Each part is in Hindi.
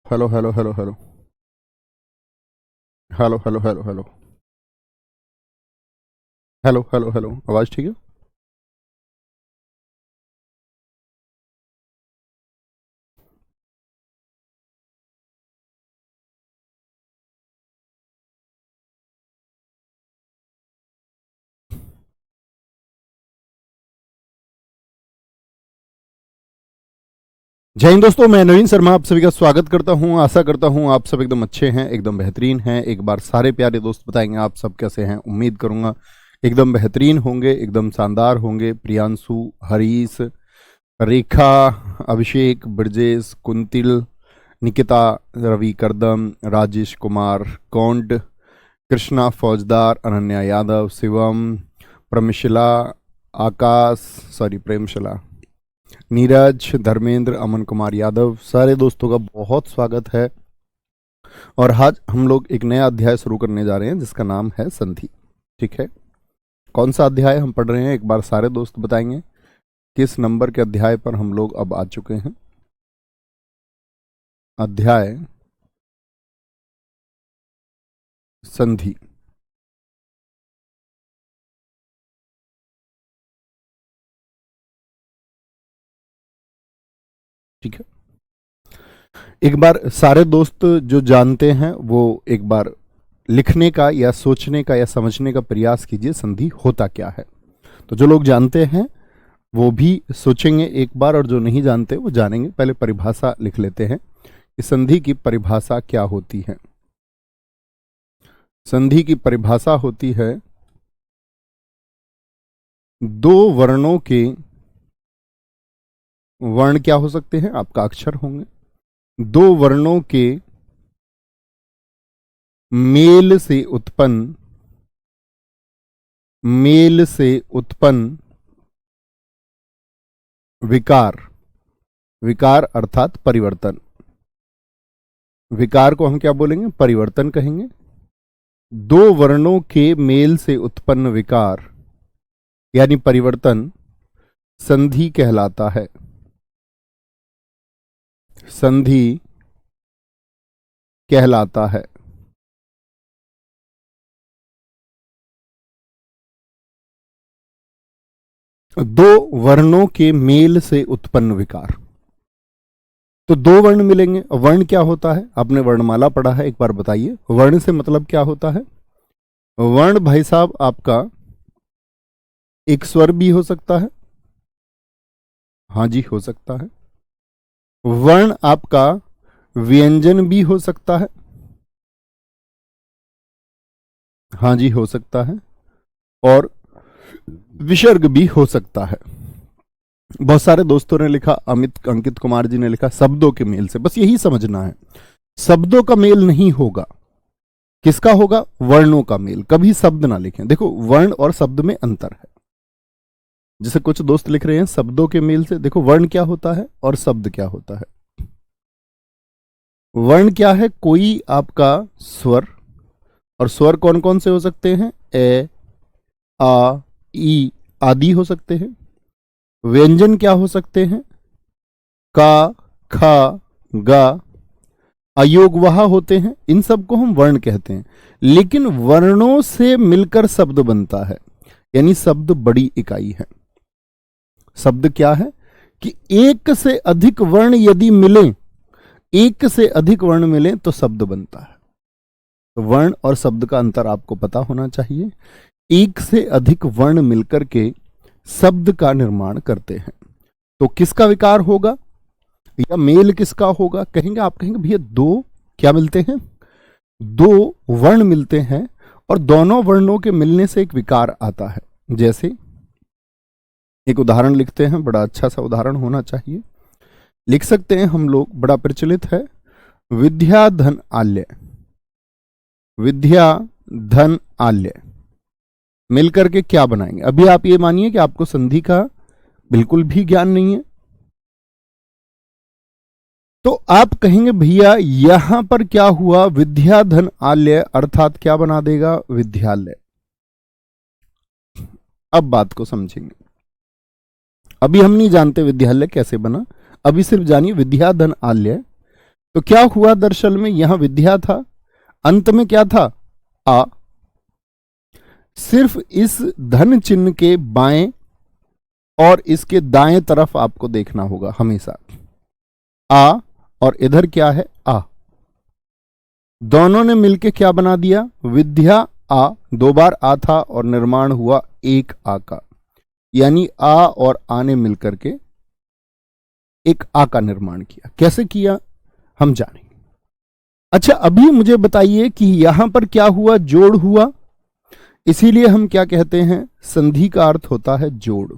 Hello hello hello hello hello hello hello hello hello hello hello आवाज़ ठीक है। जय हिंद दोस्तों, मैं नवीन शर्मा आप सभी का स्वागत करता हूं। आशा करता हूं आप सब एकदम अच्छे हैं, एकदम बेहतरीन हैं। एक बार सारे प्यारे दोस्त बताएंगे आप सब कैसे हैं। उम्मीद करूंगा एकदम बेहतरीन होंगे, एकदम शानदार होंगे। प्रियांशु, हरीश, रेखा, अभिषेक, ब्रजेश, कुंतिल, निकिता, रवि करदम, राजेश कुमार, कौंड, कृष्णा फौजदार, अनन्या यादव, शिवम, प्रमिशिला, आकाश, सॉरी प्रेमशिला, नीरज, धर्मेंद्र, अमन कुमार यादव, सारे दोस्तों का बहुत स्वागत है। और आज हम लोग एक नया अध्याय शुरू करने जा रहे हैं जिसका नाम है संधि। ठीक है, कौन सा अध्याय हम पढ़ रहे हैं एक बार सारे दोस्त बताएंगे। किस नंबर के अध्याय पर हम लोग अब आ चुके हैं? अध्याय संधि। ठीक है, एक बार सारे दोस्त जो जानते हैं वो एक बार लिखने का या सोचने का या समझने का प्रयास कीजिए, संधि होता क्या है। तो जो लोग जानते हैं वो भी सोचेंगे एक बार, और जो नहीं जानते वो जानेंगे। पहले परिभाषा लिख लेते हैं कि संधि की परिभाषा क्या होती है। संधि की परिभाषा होती है दो वर्णों के, वर्ण क्या हो सकते हैं? आपका अक्षर होंगे। दो वर्णों के मेल से उत्पन्न विकार, विकार अर्थात परिवर्तन। विकार को हम क्या बोलेंगे? परिवर्तन कहेंगे। दो वर्णों के मेल से उत्पन्न विकार यानी परिवर्तन संधि कहलाता है। संधि कहलाता है। दो वर्णों के मेल से उत्पन्न विकार। तो दो वर्ण मिलेंगे। वर्ण क्या होता है? आपने वर्णमाला पढ़ा है, एक बार बताइए वर्ण से मतलब क्या होता है। वर्ण भाई साहब आपका एक स्वर भी हो सकता है। हाँ जी, हो सकता है। वर्ण आपका व्यंजन भी हो सकता है। हाँ जी, हो सकता है। और विसर्ग भी हो सकता है। बहुत सारे दोस्तों ने लिखा, अमित अंकित कुमार जी ने लिखा शब्दों के मेल से। बस यही समझना है, शब्दों का मेल नहीं होगा। किसका होगा? वर्णों का मेल। कभी शब्द ना लिखें। देखो, वर्ण और शब्द में अंतर है। जैसे कुछ दोस्त लिख रहे हैं शब्दों के मेल से। देखो, वर्ण क्या होता है और शब्द क्या होता है। वर्ण क्या है? कोई आपका स्वर, और स्वर कौन कौन से हो सकते हैं? ए, आ, ई आदि हो सकते हैं। व्यंजन क्या हो सकते हैं? का, खा, गा, अयोग वहा होते हैं। इन सब को हम वर्ण कहते हैं। लेकिन वर्णों से मिलकर शब्द बनता है, यानी शब्द बड़ी इकाई है। शब्द क्या है कि एक से अधिक वर्ण यदि मिले, एक से अधिक वर्ण मिले तो शब्द बनता है। तो वर्ण और शब्द का अंतर आपको पता होना चाहिए। एक से अधिक वर्ण मिलकर के शब्द का निर्माण करते हैं। तो किसका विकार होगा या मेल किसका होगा? कहेंगे, आप कहेंगे भैया दो क्या मिलते हैं? दो वर्ण मिलते हैं और दोनों वर्णों के मिलने से एक विकार आता है। जैसे एक उदाहरण लिखते हैं, बड़ा अच्छा सा उदाहरण होना चाहिए। लिख सकते हैं हम लोग, बड़ा प्रचलित है, विद्या धन आल्य। विद्या धन आल्य मिलकर के क्या बनाएंगे? अभी आप ये मानिए कि आपको संधि का बिल्कुल भी ज्ञान नहीं है। तो आप कहेंगे भैया यहां पर क्या हुआ? विद्या धन आल्य अर्थात क्या बना देगा? विद्यालय। अब बात को समझेंगे। अभी हम नहीं जानते विद्यालय कैसे बना, अभी सिर्फ जानिए विद्या धन आल्य तो क्या हुआ दरअसल में, यहां विद्या था, अंत में क्या था, आ। सिर्फ इस धन चिन्ह के बाएं और इसके दाएं तरफ आपको देखना होगा हमेशा, आ और इधर क्या है, आ। दोनों ने मिलके क्या बना दिया, विद्या आ। दो बार आ था और निर्माण हुआ एक आ का, यानी आ और आ ने मिलकर के एक आ का निर्माण किया। कैसे किया हम जानेंगे। अच्छा, अभी मुझे बताइए कि यहां पर क्या हुआ, जोड़ हुआ। इसीलिए हम क्या कहते हैं, संधि का अर्थ होता है जोड़।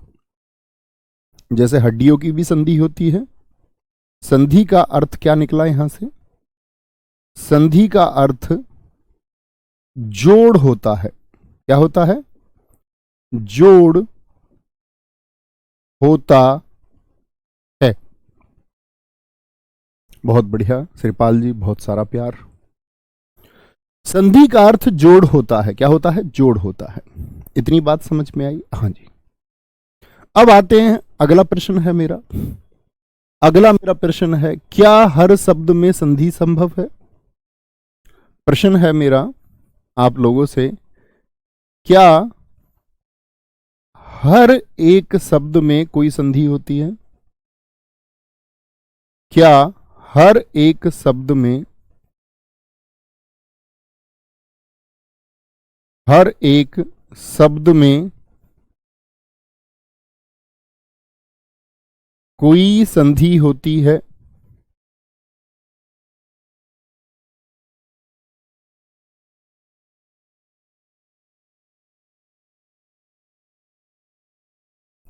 जैसे हड्डियों की भी संधि होती है, संधि का अर्थ क्या निकला यहां से, संधि का अर्थ जोड़ होता है। क्या होता है, जोड़ होता है। बहुत बढ़िया श्रीपाल जी, बहुत सारा प्यार। संधि का अर्थ जोड़ होता है। क्या होता है, जोड़ होता है। इतनी बात समझ में आई। हाँ जी। अब आते हैं, अगला प्रश्न है मेरा। अगला मेरा प्रश्न है, क्या हर शब्द में संधि संभव है। प्रश्न है मेरा आप लोगों से, क्या हर एक शब्द में कोई संधि होती है। क्या हर एक शब्द में, हर एक शब्द में कोई संधि होती है।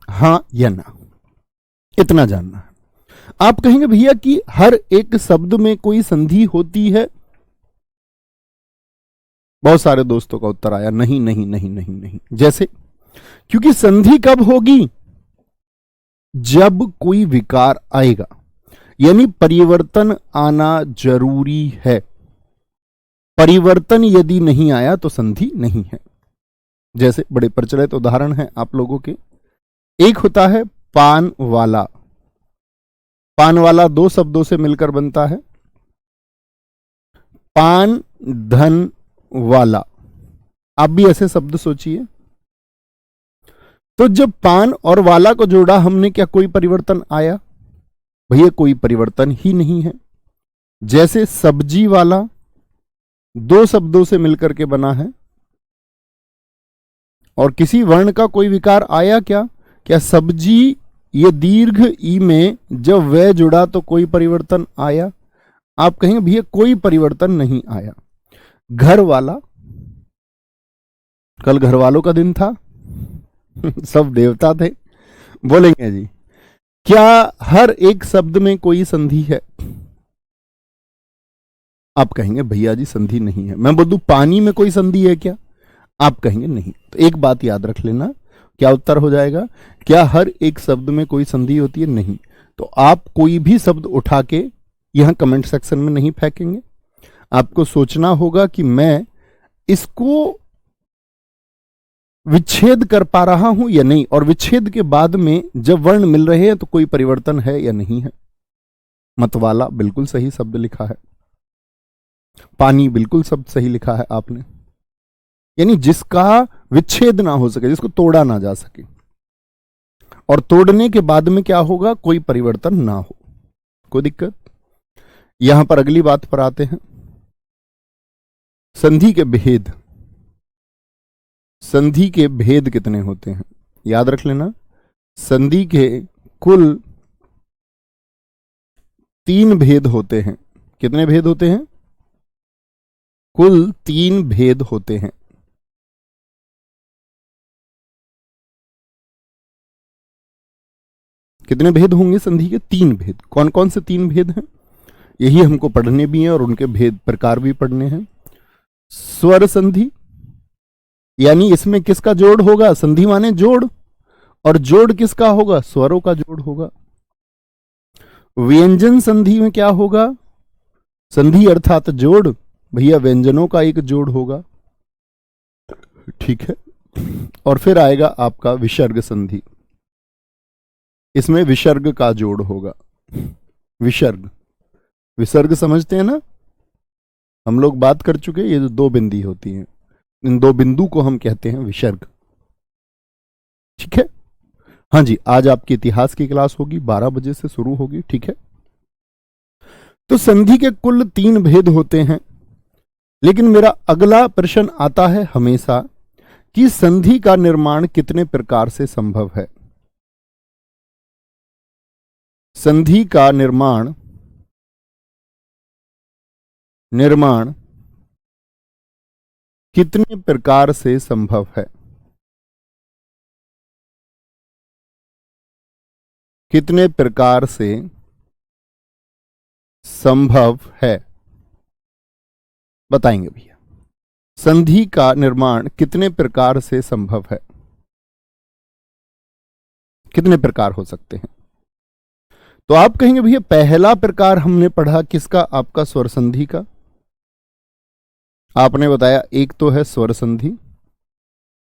हाँ या ना, इतना जानना है। आप कहेंगे भैया कि हर एक शब्द में कोई संधि होती है। बहुत सारे दोस्तों का उत्तर आया नहीं नहीं नहीं नहीं नहीं। जैसे, क्योंकि संधि कब होगी, जब कोई विकार आएगा, यानी परिवर्तन आना जरूरी है। परिवर्तन यदि नहीं आया तो संधि नहीं है। जैसे बड़े प्रचलित उदाहरण है आप लोगों के, एक होता है पान वाला। पान वाला दो शब्दों से मिलकर बनता है, पान धन वाला। आप भी ऐसे शब्द सोचिए। तो जब पान और वाला को जोड़ा हमने, क्या कोई परिवर्तन आया, भैया कोई परिवर्तन ही नहीं है। जैसे सब्जी वाला दो शब्दों से मिलकर के बना है, और किसी वर्ण का कोई विकार आया क्या, क्या सब्जी ये दीर्घ ई में जब वह जुड़ा तो कोई परिवर्तन आया। आप कहेंगे भैया कोई परिवर्तन नहीं आया। घर वाला, कल घर वालों का दिन था सब देवता थे, बोलेंगे जी क्या हर एक शब्द में कोई संधि है। आप कहेंगे भैया जी संधि नहीं है। मैं बोल दूं पानी में कोई संधि है क्या, आप कहेंगे नहीं। तो एक बात याद रख लेना, क्या उत्तर हो जाएगा, क्या हर एक शब्द में कोई संधि होती है, नहीं। तो आप कोई भी शब्द उठा के यहां कमेंट सेक्शन में नहीं फेंकेंगे। आपको सोचना होगा कि मैं इसको विच्छेद कर पा रहा हूं या नहीं, और विच्छेद के बाद में जब वर्ण मिल रहे हैं तो कोई परिवर्तन है या नहीं है। मतवाला बिल्कुल सही शब्द लिखा है, पानी बिल्कुल शब्द सही लिखा है आपने, यानी जिसका विच्छेद ना हो सके, जिसको तोड़ा ना जा सके, और तोड़ने के बाद में क्या होगा, कोई परिवर्तन ना हो, कोई दिक्कत। यहां पर अगली बात पर आते हैं, संधि के भेद। संधि के भेद कितने होते हैं, याद रख लेना। संधि के कुल 3 भेद होते हैं। कितने भेद होते हैं, कुल 3 भेद होते हैं। कितने भेद होंगे संधि के, 3 भेद। कौन कौन से 3 भेद हैं, यही हमको पढ़ने भी हैं और उनके भेद प्रकार भी पढ़ने हैं। स्वर संधि, यानी इसमें किसका जोड़ होगा, संधि माने जोड़, और जोड़ किसका होगा, स्वरों का जोड़ होगा। व्यंजन संधि में क्या होगा, संधि अर्थात जोड़, भैया व्यंजनों का एक जोड़ होगा, ठीक है। और फिर आएगा आपका विसर्ग संधि, इसमें विसर्ग का जोड़ होगा। विसर्ग विसर्ग समझते हैं ना, हम लोग बात कर चुके हैं, ये जो दो बिंदी होती हैं, इन दो बिंदु को हम कहते हैं विसर्ग। ठीक है, हाँ जी, आज आपकी इतिहास की क्लास होगी, 12 बजे से शुरू होगी। ठीक है, तो संधि के कुल 3 भेद होते हैं, लेकिन मेरा अगला प्रश्न आता है हमेशा कि संधि का निर्माण कितने प्रकार से संभव है। संधि का निर्माण कितने प्रकार से संभव है, कितने प्रकार से संभव है, बताएंगे भैया। संधि का निर्माण कितने प्रकार से संभव है, कितने प्रकार हो सकते हैं? तो आप कहेंगे भैया पहला प्रकार हमने पढ़ा किसका, आपका स्वर संधि का। आपने बताया एक तो है स्वर संधि।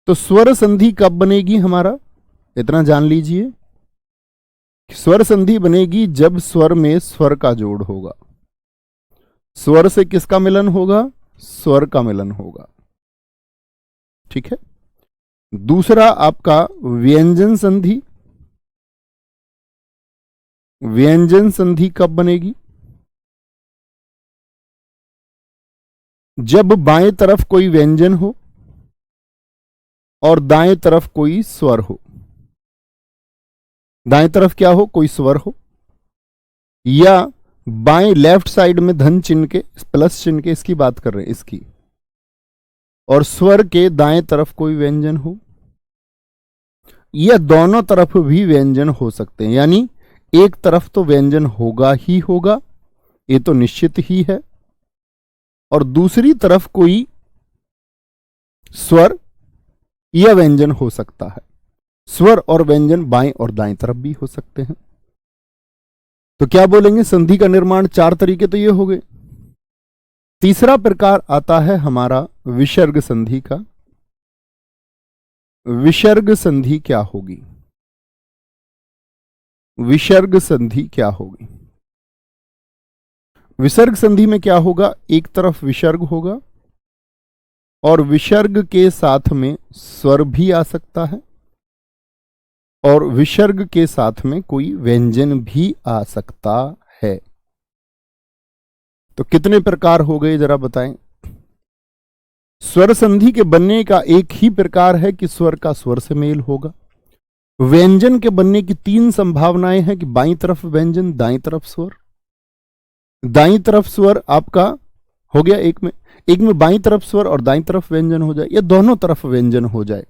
तो स्वर संधि कब बनेगी हमारा, इतना जान लीजिए, स्वर संधि बनेगी जब स्वर में स्वर का जोड़ होगा। स्वर से किसका मिलन होगा, स्वर का मिलन होगा। ठीक है, दूसरा आपका व्यंजन संधि। व्यंजन संधि कब बनेगी, जब बाएं तरफ कोई व्यंजन हो और दाएं तरफ कोई स्वर हो। दाएं तरफ क्या हो, कोई स्वर हो, या बाएं लेफ्ट साइड में धन चिन्ह के, प्लस चिन्ह के, इसकी बात कर रहे हैं इसकी, और स्वर के दाएं तरफ कोई व्यंजन हो, या दोनों तरफ भी व्यंजन हो सकते हैं। यानी एक तरफ तो व्यंजन होगा ही होगा, ये तो निश्चित ही है, और दूसरी तरफ कोई स्वर या व्यंजन हो सकता है। स्वर और व्यंजन बाएं और दाएं तरफ भी हो सकते हैं। तो क्या बोलेंगे, संधि का निर्माण 4 तरीके तो ये हो गए। तीसरा प्रकार आता है हमारा विसर्ग संधि का। विसर्ग संधि क्या होगी, विसर्ग संधि क्या होगी? विसर्ग संधि में क्या होगा, एक तरफ विसर्ग होगा और विसर्ग के साथ में स्वर भी आ सकता है, और विसर्ग के साथ में कोई व्यंजन भी आ सकता है। तो कितने प्रकार हो गए जरा बताएं। स्वर संधि के बनने का एक ही प्रकार है कि स्वर का स्वर से मेल होगा। व्यंजन के बनने की 3 संभावनाएं हैं कि बाईं तरफ व्यंजन, दाईं तरफ स्वर। दाईं तरफ स्वर आपका हो गया एक में बाईं तरफ स्वर और दाईं तरफ व्यंजन हो जाए, या दोनों तरफ व्यंजन हो जाए।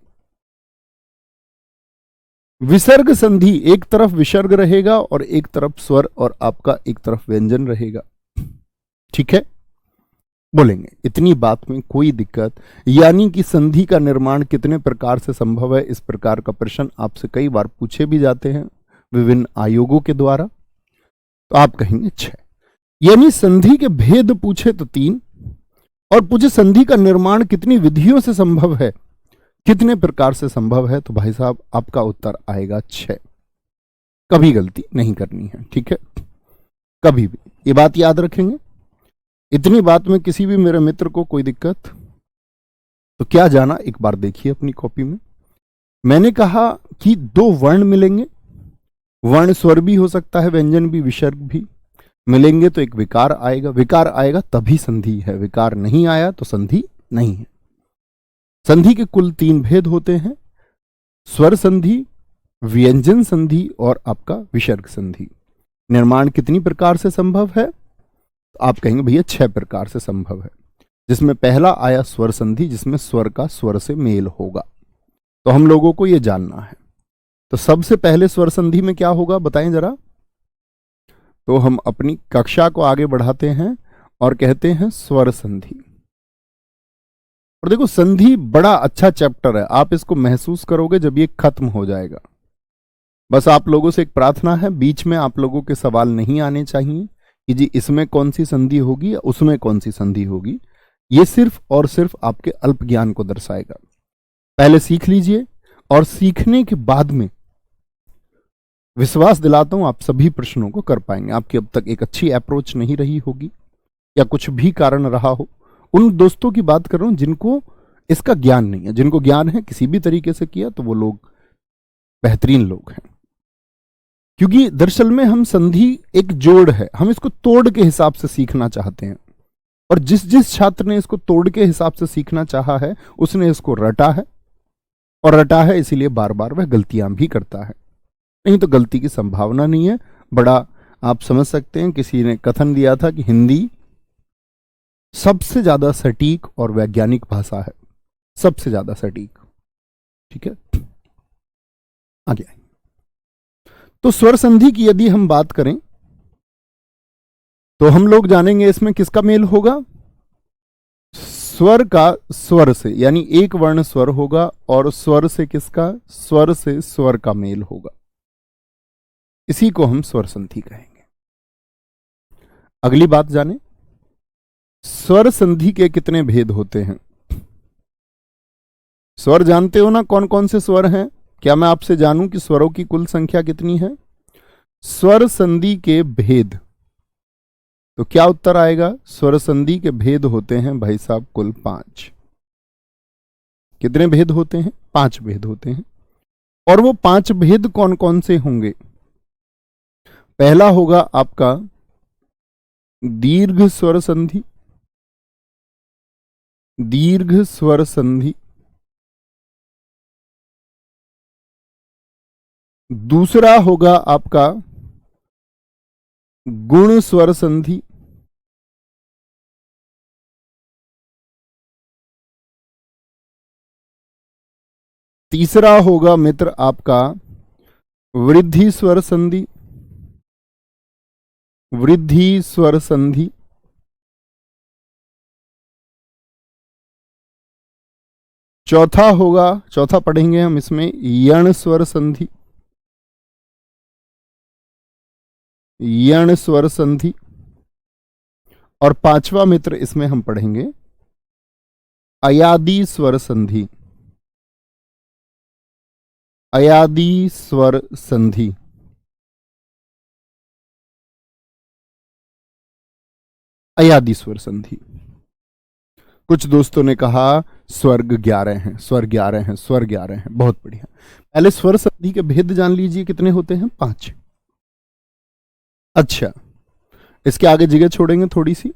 विसर्ग संधि एक तरफ विसर्ग रहेगा और एक तरफ स्वर, और आपका एक तरफ व्यंजन रहेगा। ठीक है, बोलेंगे इतनी बात में कोई दिक्कत। यानी कि संधि का निर्माण कितने प्रकार से संभव है, इस प्रकार का प्रश्न आपसे कई बार पूछे भी जाते हैं विभिन्न आयोगों के द्वारा। तो आप कहेंगे 6। यानी संधि के भेद पूछे तो 3, और पूछे संधि का निर्माण कितनी विधियों से संभव है, कितने प्रकार से संभव है, तो भाई साहब आपका उत्तर आएगा 6। कभी गलती नहीं करनी है। ठीक है, कभी भी ये बात याद रखेंगे। इतनी बात में किसी भी मेरे मित्र को कोई दिक्कत तो क्या जाना, एक बार देखिए अपनी कॉपी में। मैंने कहा कि 2 वर्ण मिलेंगे, वर्ण स्वर भी हो सकता है, व्यंजन भी, विसर्ग भी मिलेंगे तो एक विकार आएगा। विकार आएगा तभी संधि है, विकार नहीं आया तो संधि नहीं है। संधि के कुल 3 भेद होते हैं, स्वर संधि, व्यंजन संधि और आपका विसर्ग संधि। निर्माण कितनी प्रकार से संभव है, तो आप कहेंगे भैया 6 प्रकार से संभव है, जिसमें पहला आया स्वर संधि, जिसमें स्वर का स्वर से मेल होगा। तो हम लोगों को यह जानना है। तो सबसे पहले स्वर संधि में क्या होगा बताएं जरा। तो हम अपनी कक्षा को आगे बढ़ाते हैं और कहते हैं स्वर संधि। और देखो संधि बड़ा अच्छा चैप्टर है, आप इसको महसूस करोगे जब ये खत्म हो जाएगा। बस आप लोगों से एक प्रार्थना है, बीच में आप लोगों के सवाल नहीं आने चाहिए कि जी इसमें कौन सी संधि होगी या उसमें कौन सी संधि होगी। ये सिर्फ और सिर्फ आपके अल्प ज्ञान को दर्शाएगा। पहले सीख लीजिए, और सीखने के बाद में विश्वास दिलाता हूं आप सभी प्रश्नों को कर पाएंगे। आपकी अब तक एक अच्छी अप्रोच नहीं रही होगी या कुछ भी कारण रहा हो। उन दोस्तों की बात कर रहा हूं जिनको इसका ज्ञान नहीं है। जिनको ज्ञान है किसी भी तरीके से किया तो वो लोग बेहतरीन लोग हैं। क्योंकि दरअसल में हम संधि एक जोड़ है, हम इसको तोड़ के हिसाब से सीखना चाहते हैं। और जिस जिस छात्र ने इसको तोड़ के हिसाब से सीखना चाहा है उसने इसको रटा है, और रटा है इसीलिए बार बार वह गलतियां भी करता है। नहीं तो गलती की संभावना नहीं है। बड़ा आप समझ सकते हैं, किसी ने कथन दिया था कि हिंदी सबसे ज्यादा सटीक और वैज्ञानिक भाषा है, सबसे ज्यादा सटीक। ठीक है, आगे आइए। तो स्वर संधि की यदि हम बात करें तो हम लोग जानेंगे इसमें किसका मेल होगा। स्वर का स्वर से, यानी एक वर्ण स्वर होगा और स्वर से किसका, स्वर से स्वर का मेल होगा। इसी को हम स्वर संधि कहेंगे। अगली बात जाने, स्वर संधि के कितने भेद होते हैं। स्वर जानते हो ना कौन कौन से स्वर हैं। क्या मैं आपसे जानूं कि स्वरों की कुल संख्या कितनी है। स्वर संधि के भेद, तो क्या उत्तर आएगा। स्वर संधि के भेद होते हैं भाई साहब कुल 5। कितने भेद होते हैं, 5 भेद होते हैं। और वो 5 भेद कौन कौन से होंगे। पहला होगा आपका दीर्घ स्वर संधि, दीर्घ स्वर संधि। दूसरा होगा आपका गुण स्वर संधि, तीसरा होगा मित्र आपका वृद्धि स्वर संधि, वृद्धि स्वर संधि। चौथा होगा, चौथा पढ़ेंगे हम इसमें यण स्वर संधि, यण स्वर संधि। और पांचवा मित्र इसमें हम पढ़ेंगे अयादि स्वर संधि, अयादि स्वर संधि। अयादि स्वर संधि। कुछ दोस्तों ने कहा स्वर्ग 11 हैं, स्वर 11 हैं, स्वर 11 हैं। बहुत बढ़िया। पहले स्वर संधि के भेद जान लीजिए कितने होते हैं, 5। अच्छा, इसके आगे जगह छोड़ेंगे थोड़ी सी,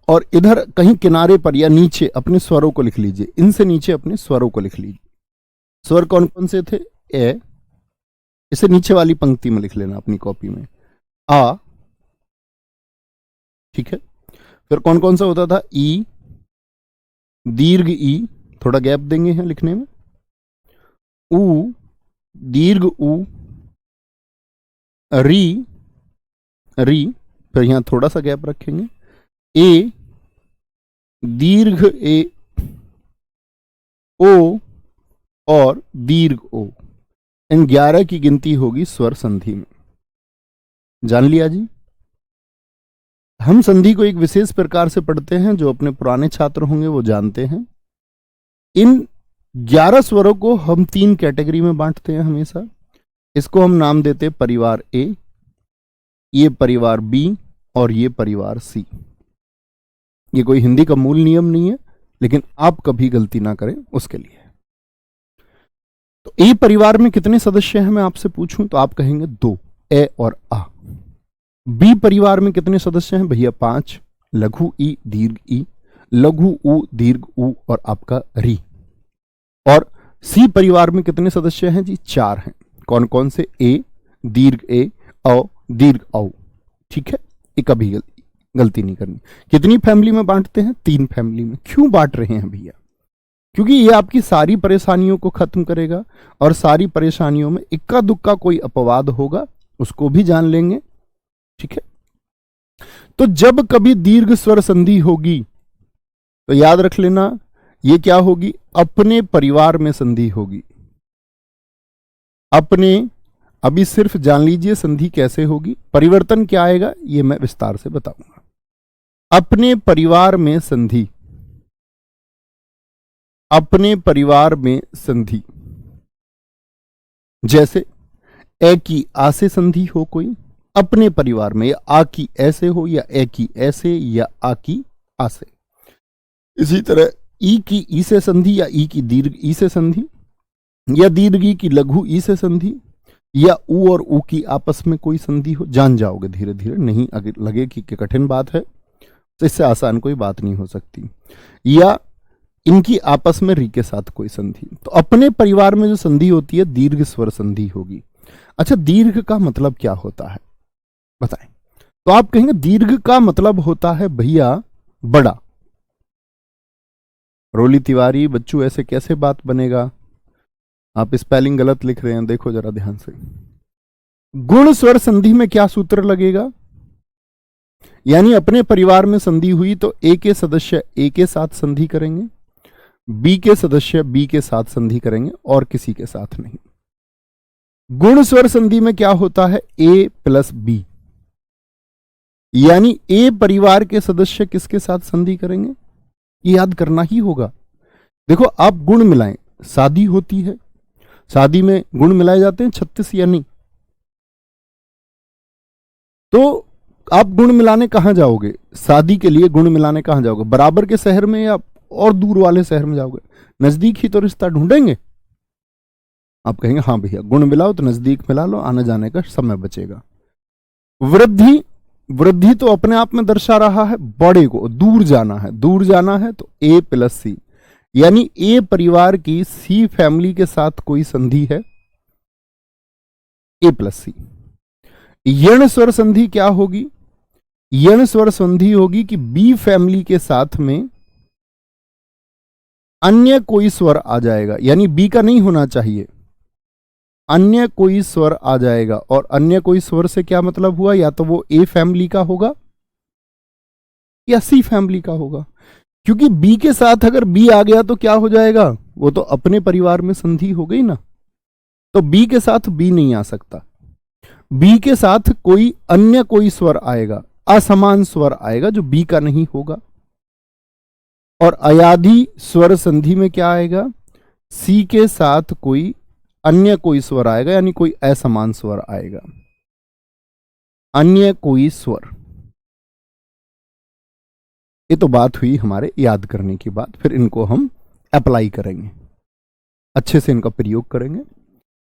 और इधर कहीं किनारे पर या नीचे अपने स्वरों को लिख लीजिए। इनसे नीचे अपने स्वरों को लिख लीजिए। स्वर कौन कौन से थे। ए, इसे नीचे वाली पंक्ति में लिख लेना अपनी कॉपी में। आ, ठीक है। फिर कौन कौन सा होता था, ई, दीर्घ ई, थोड़ा गैप देंगे हैं लिखने में। ऊ, दीर्घ ऊ, री, री, फिर यहां थोड़ा सा गैप रखेंगे। ए, दीर्घ ए, ओ और दीर्घ ओ। इन 11 की गिनती होगी स्वर संधि में। जान लिया जी। हम संधि को एक विशेष प्रकार से पढ़ते हैं, जो अपने पुराने छात्र होंगे वो जानते हैं। इन 11 स्वरों को हम 3 कैटेगरी में बांटते हैं हमेशा। इसको हम नाम देते हैं परिवार ए, ये परिवार बी और ये परिवार सी। ये कोई हिंदी का मूल नियम नहीं है, लेकिन आप कभी गलती ना करें उसके लिए। तो ए परिवार में कितने सदस्य हैं मैं आपसे पूछूं तो आप कहेंगे 2, ए और आ। बी परिवार में कितने सदस्य हैं भैया, 5, लघु ई, दीर्घ ई, लघु ऊ, दीर्घ ऊ और आपका री। और सी परिवार में कितने सदस्य हैं जी, 4 हैं। कौन कौन से, ए, दीर्घ ए, औ, दीर्घ औ। ठीक है, ये कभी गलती नहीं करनी। कितनी फैमिली में बांटते हैं, 3 फैमिली में। क्यों बांट रहे हैं भैया, क्योंकि ये आपकी सारी परेशानियों को खत्म करेगा, और सारी परेशानियों में इक्का दुक्का कोई अपवाद होगा उसको भी जान लेंगे। ठीक है, तो जब कभी दीर्घ स्वर संधि होगी तो याद रख लेना ये क्या होगी, अपने परिवार में संधि होगी। अपने, अभी सिर्फ जान लीजिए संधि कैसे होगी, परिवर्तन क्या आएगा ये मैं विस्तार से बताऊंगा। अपने परिवार में संधि, अपने परिवार में संधि। जैसे ए की आ से संधि हो कोई अपने परिवार में, या आ की ऐसे हो, या ए की ऐसे, या आ की आ से। इसी तरह ई की ई से संधि, या ई की दीर्घ ई से संधि, या दीर्घ ई की लघु ई से संधि, या ऊ और ऊ की आपस में कोई संधि हो। जान जाओगे धीरे धीरे, नहीं अगर लगे कि कठिन बात है तो इससे आसान कोई बात नहीं हो सकती। या इनकी आपस में री के साथ कोई संधि, तो अपने परिवार में जो संधि होती है दीर्घ स्वर संधि होगी। अच्छा, दीर्घ का मतलब क्या होता है बताएं? तो आप कहेंगे दीर्घ का मतलब होता है भैया बड़ा। रोली तिवारी बच्चू, ऐसे कैसे बात बनेगा? आप स्पेलिंग गलत लिख रहे हैं, देखो जरा ध्यान से। गुण स्वर संधि में क्या सूत्र लगेगा? यानी अपने परिवार में संधि हुई तो ए के सदस्य ए के साथ संधि करेंगे, बी के सदस्य बी के साथ संधि करेंगे, और किसी के साथ नहीं। गुण स्वर संधि में क्या होता है? ए प्लस बी, यानी ए परिवार के सदस्य किसके साथ संधि करेंगे? ये याद करना ही होगा। देखो, आप गुण मिलाएं, शादी होती है, शादी में गुण मिलाए जाते हैं 36 या नहीं? तो आप गुण मिलाने कहां जाओगे? शादी के लिए गुण मिलाने कहां जाओगे? बराबर के शहर में या और दूर वाले शहर में जाओगे? नजदीक ही तो रिश्ता ढूंढेंगे। आप कहेंगे हाँ भैया गुण मिलाओ तो नजदीक मिला लो, आने जाने का समय बचेगा। वृद्धि, वृद्धि तो अपने आप में दर्शा रहा है बड़े को, दूर जाना है, दूर जाना है तो ए प्लस सी, यानी ए परिवार की सी फैमिली के साथ कोई संधि है, ए प्लस सी। यण स्वर संधि क्या होगी? यण स्वर संधि होगी कि बी फैमिली के साथ में अन्य कोई स्वर आ जाएगा, यानी बी का नहीं होना चाहिए, अन्य कोई स्वर आ जाएगा। और अन्य कोई स्वर से क्या मतलब हुआ? या तो वो ए फैमिली का होगा या सी फैमिली का होगा, क्योंकि बी के साथ अगर बी आ गया तो क्या हो जाएगा? वो तो अपने परिवार में संधि हो गई ना, तो बी के साथ बी नहीं आ सकता। बी के साथ कोई अन्य कोई स्वर आएगा, असमान स्वर आएगा जो बी का नहीं होगा। और अयाधी स्वर संधि में क्या आएगा? सी के साथ कोई अन्य कोई स्वर आएगा, यानी कोई असमान स्वर आएगा, अन्य कोई स्वर। ये तो बात हुई हमारे याद करने की बात, फिर इनको हम अप्लाई करेंगे, अच्छे से इनका प्रयोग करेंगे।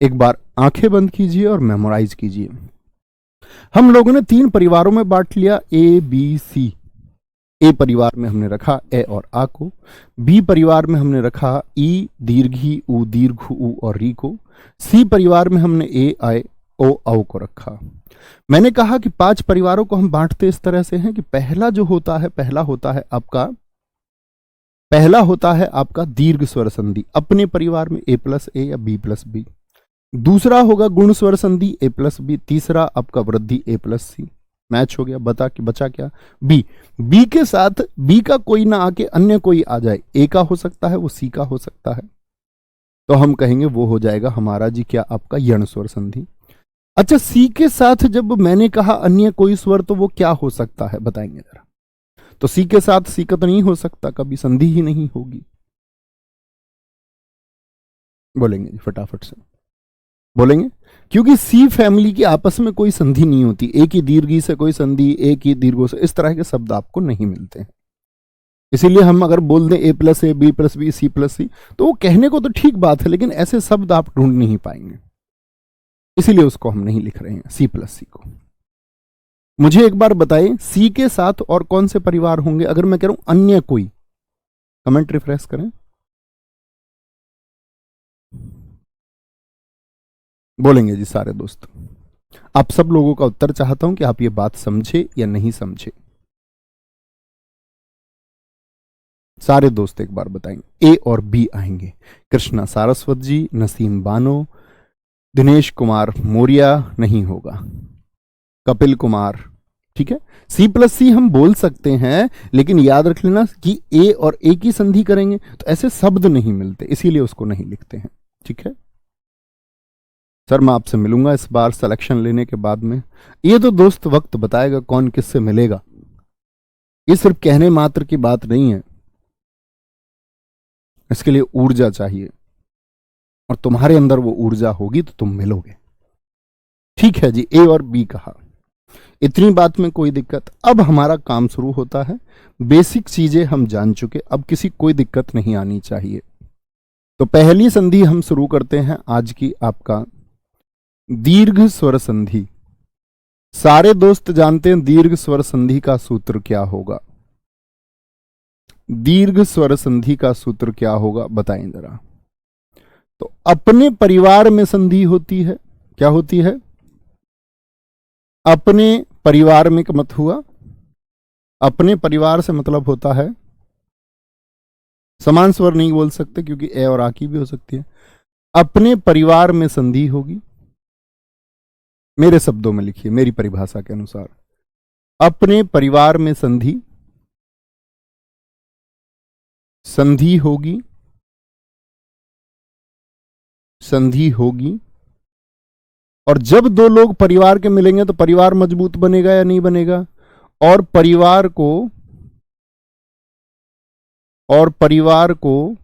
एक बार आंखें बंद कीजिए और मेमोराइज कीजिए। हम लोगों ने 3 परिवारों में बांट लिया, ए बी सी। ए परिवार में हमने रखा ए और आ को, बी परिवार में हमने रखा ई दीर्घी ऊ दीर्घ ऊ और री को, सी परिवार में हमने ए आए ओ औ को रखा। मैंने कहा कि 5 परिवारों को हम बांटते इस तरह से हैं कि पहला होता है आपका दीर्घ स्वर संधि, अपने परिवार में ए प्लस ए या बी प्लस बी। दूसरा होगा गुण स्वर संधि ए प्लस बी। तीसरा आपका वृद्धि ए प्लस सी। मैच हो गया, बचा क्या? बी। बी के साथ बी का कोई ना आके अन्य कोई आ जाए, ए का हो सकता है, वो सी का हो सकता है, तो हम कहेंगे वो हो जाएगा हमारा जी क्या? आपका यण स्वर संधि। अच्छा, सी के साथ जब मैंने कहा अन्य कोई स्वर, तो वो क्या हो सकता है बताएंगे जरा? तो सी के साथ सी का तो नहीं हो सकता, कभी संधि ही नहीं होगी। बोलेंगे जी फटाफट से बोलेंगे, क्योंकि सी फैमिली की आपस में कोई संधि नहीं होती। एक ही दीर्घी से कोई संधि, एक ही दीर्घों से, इस तरह के शब्द आपको नहीं मिलते हैं। इसीलिए हम अगर बोल दें A plus A B plus B C plus C, तो वो कहने को तो ठीक बात है, लेकिन ऐसे शब्द आप ढूंढ नहीं पाएंगे, इसीलिए उसको हम नहीं लिख रहे हैं सी प्लस सी को। मुझे एक बार बताएं, सी के साथ और कौन से परिवार होंगे? अगर मैं कह रहा हूं अन्य कोई, कमेंट रिफ्रेश करें, बोलेंगे जी सारे दोस्त। आप सब लोगों का उत्तर चाहता हूं कि आप ये बात समझे या नहीं समझे। सारे दोस्त एक बार बताएंगे। ए और बी आएंगे, कृष्णा सारस्वत जी, नसीम बानो, दिनेश कुमार मौर्य नहीं होगा, कपिल कुमार, ठीक है। सी प्लस सी हम बोल सकते हैं, लेकिन याद रख लेना कि ए और ए की संधि करेंगे तो ऐसे शब्द नहीं मिलते, इसीलिए उसको नहीं लिखते हैं, ठीक है। सर मैं आपसे मिलूंगा इस बार सिलेक्शन लेने के बाद में। ये तो दोस्त वक्त बताएगा कौन किससे मिलेगा, ये सिर्फ कहने मात्र की बात नहीं है, इसके लिए ऊर्जा चाहिए। और तुम्हारे अंदर वो ऊर्जा होगी तो तुम मिलोगे। ठीक है जी, ए और बी कहा, इतनी बात में कोई दिक्कत। अब हमारा काम शुरू होता है, बेसिक चीजें हम जान चुके, अब किसी कोई दिक्कत नहीं आनी चाहिए। तो पहली संधि हम शुरू करते हैं आज की, आपका दीर्घ स्वर संधि। सारे दोस्त जानते हैं दीर्घ स्वर संधि का सूत्र क्या होगा? दीर्घ स्वर संधि का सूत्र क्या होगा बताएं जरा। तो अपने परिवार में संधि होती है, क्या होती है? अपने परिवार में का मत हुआ, अपने परिवार से मतलब होता है, समान स्वर नहीं बोल सकते क्योंकि ए और आ की भी हो सकती है। अपने परिवार में संधि होगी, मेरे शब्दों में लिखिए, मेरी परिभाषा के अनुसार, अपने परिवार में संधि, संधि होगी, संधि होगी। और जब दो लोग परिवार के मिलेंगे तो परिवार मजबूत बनेगा या नहीं बनेगा? और परिवार को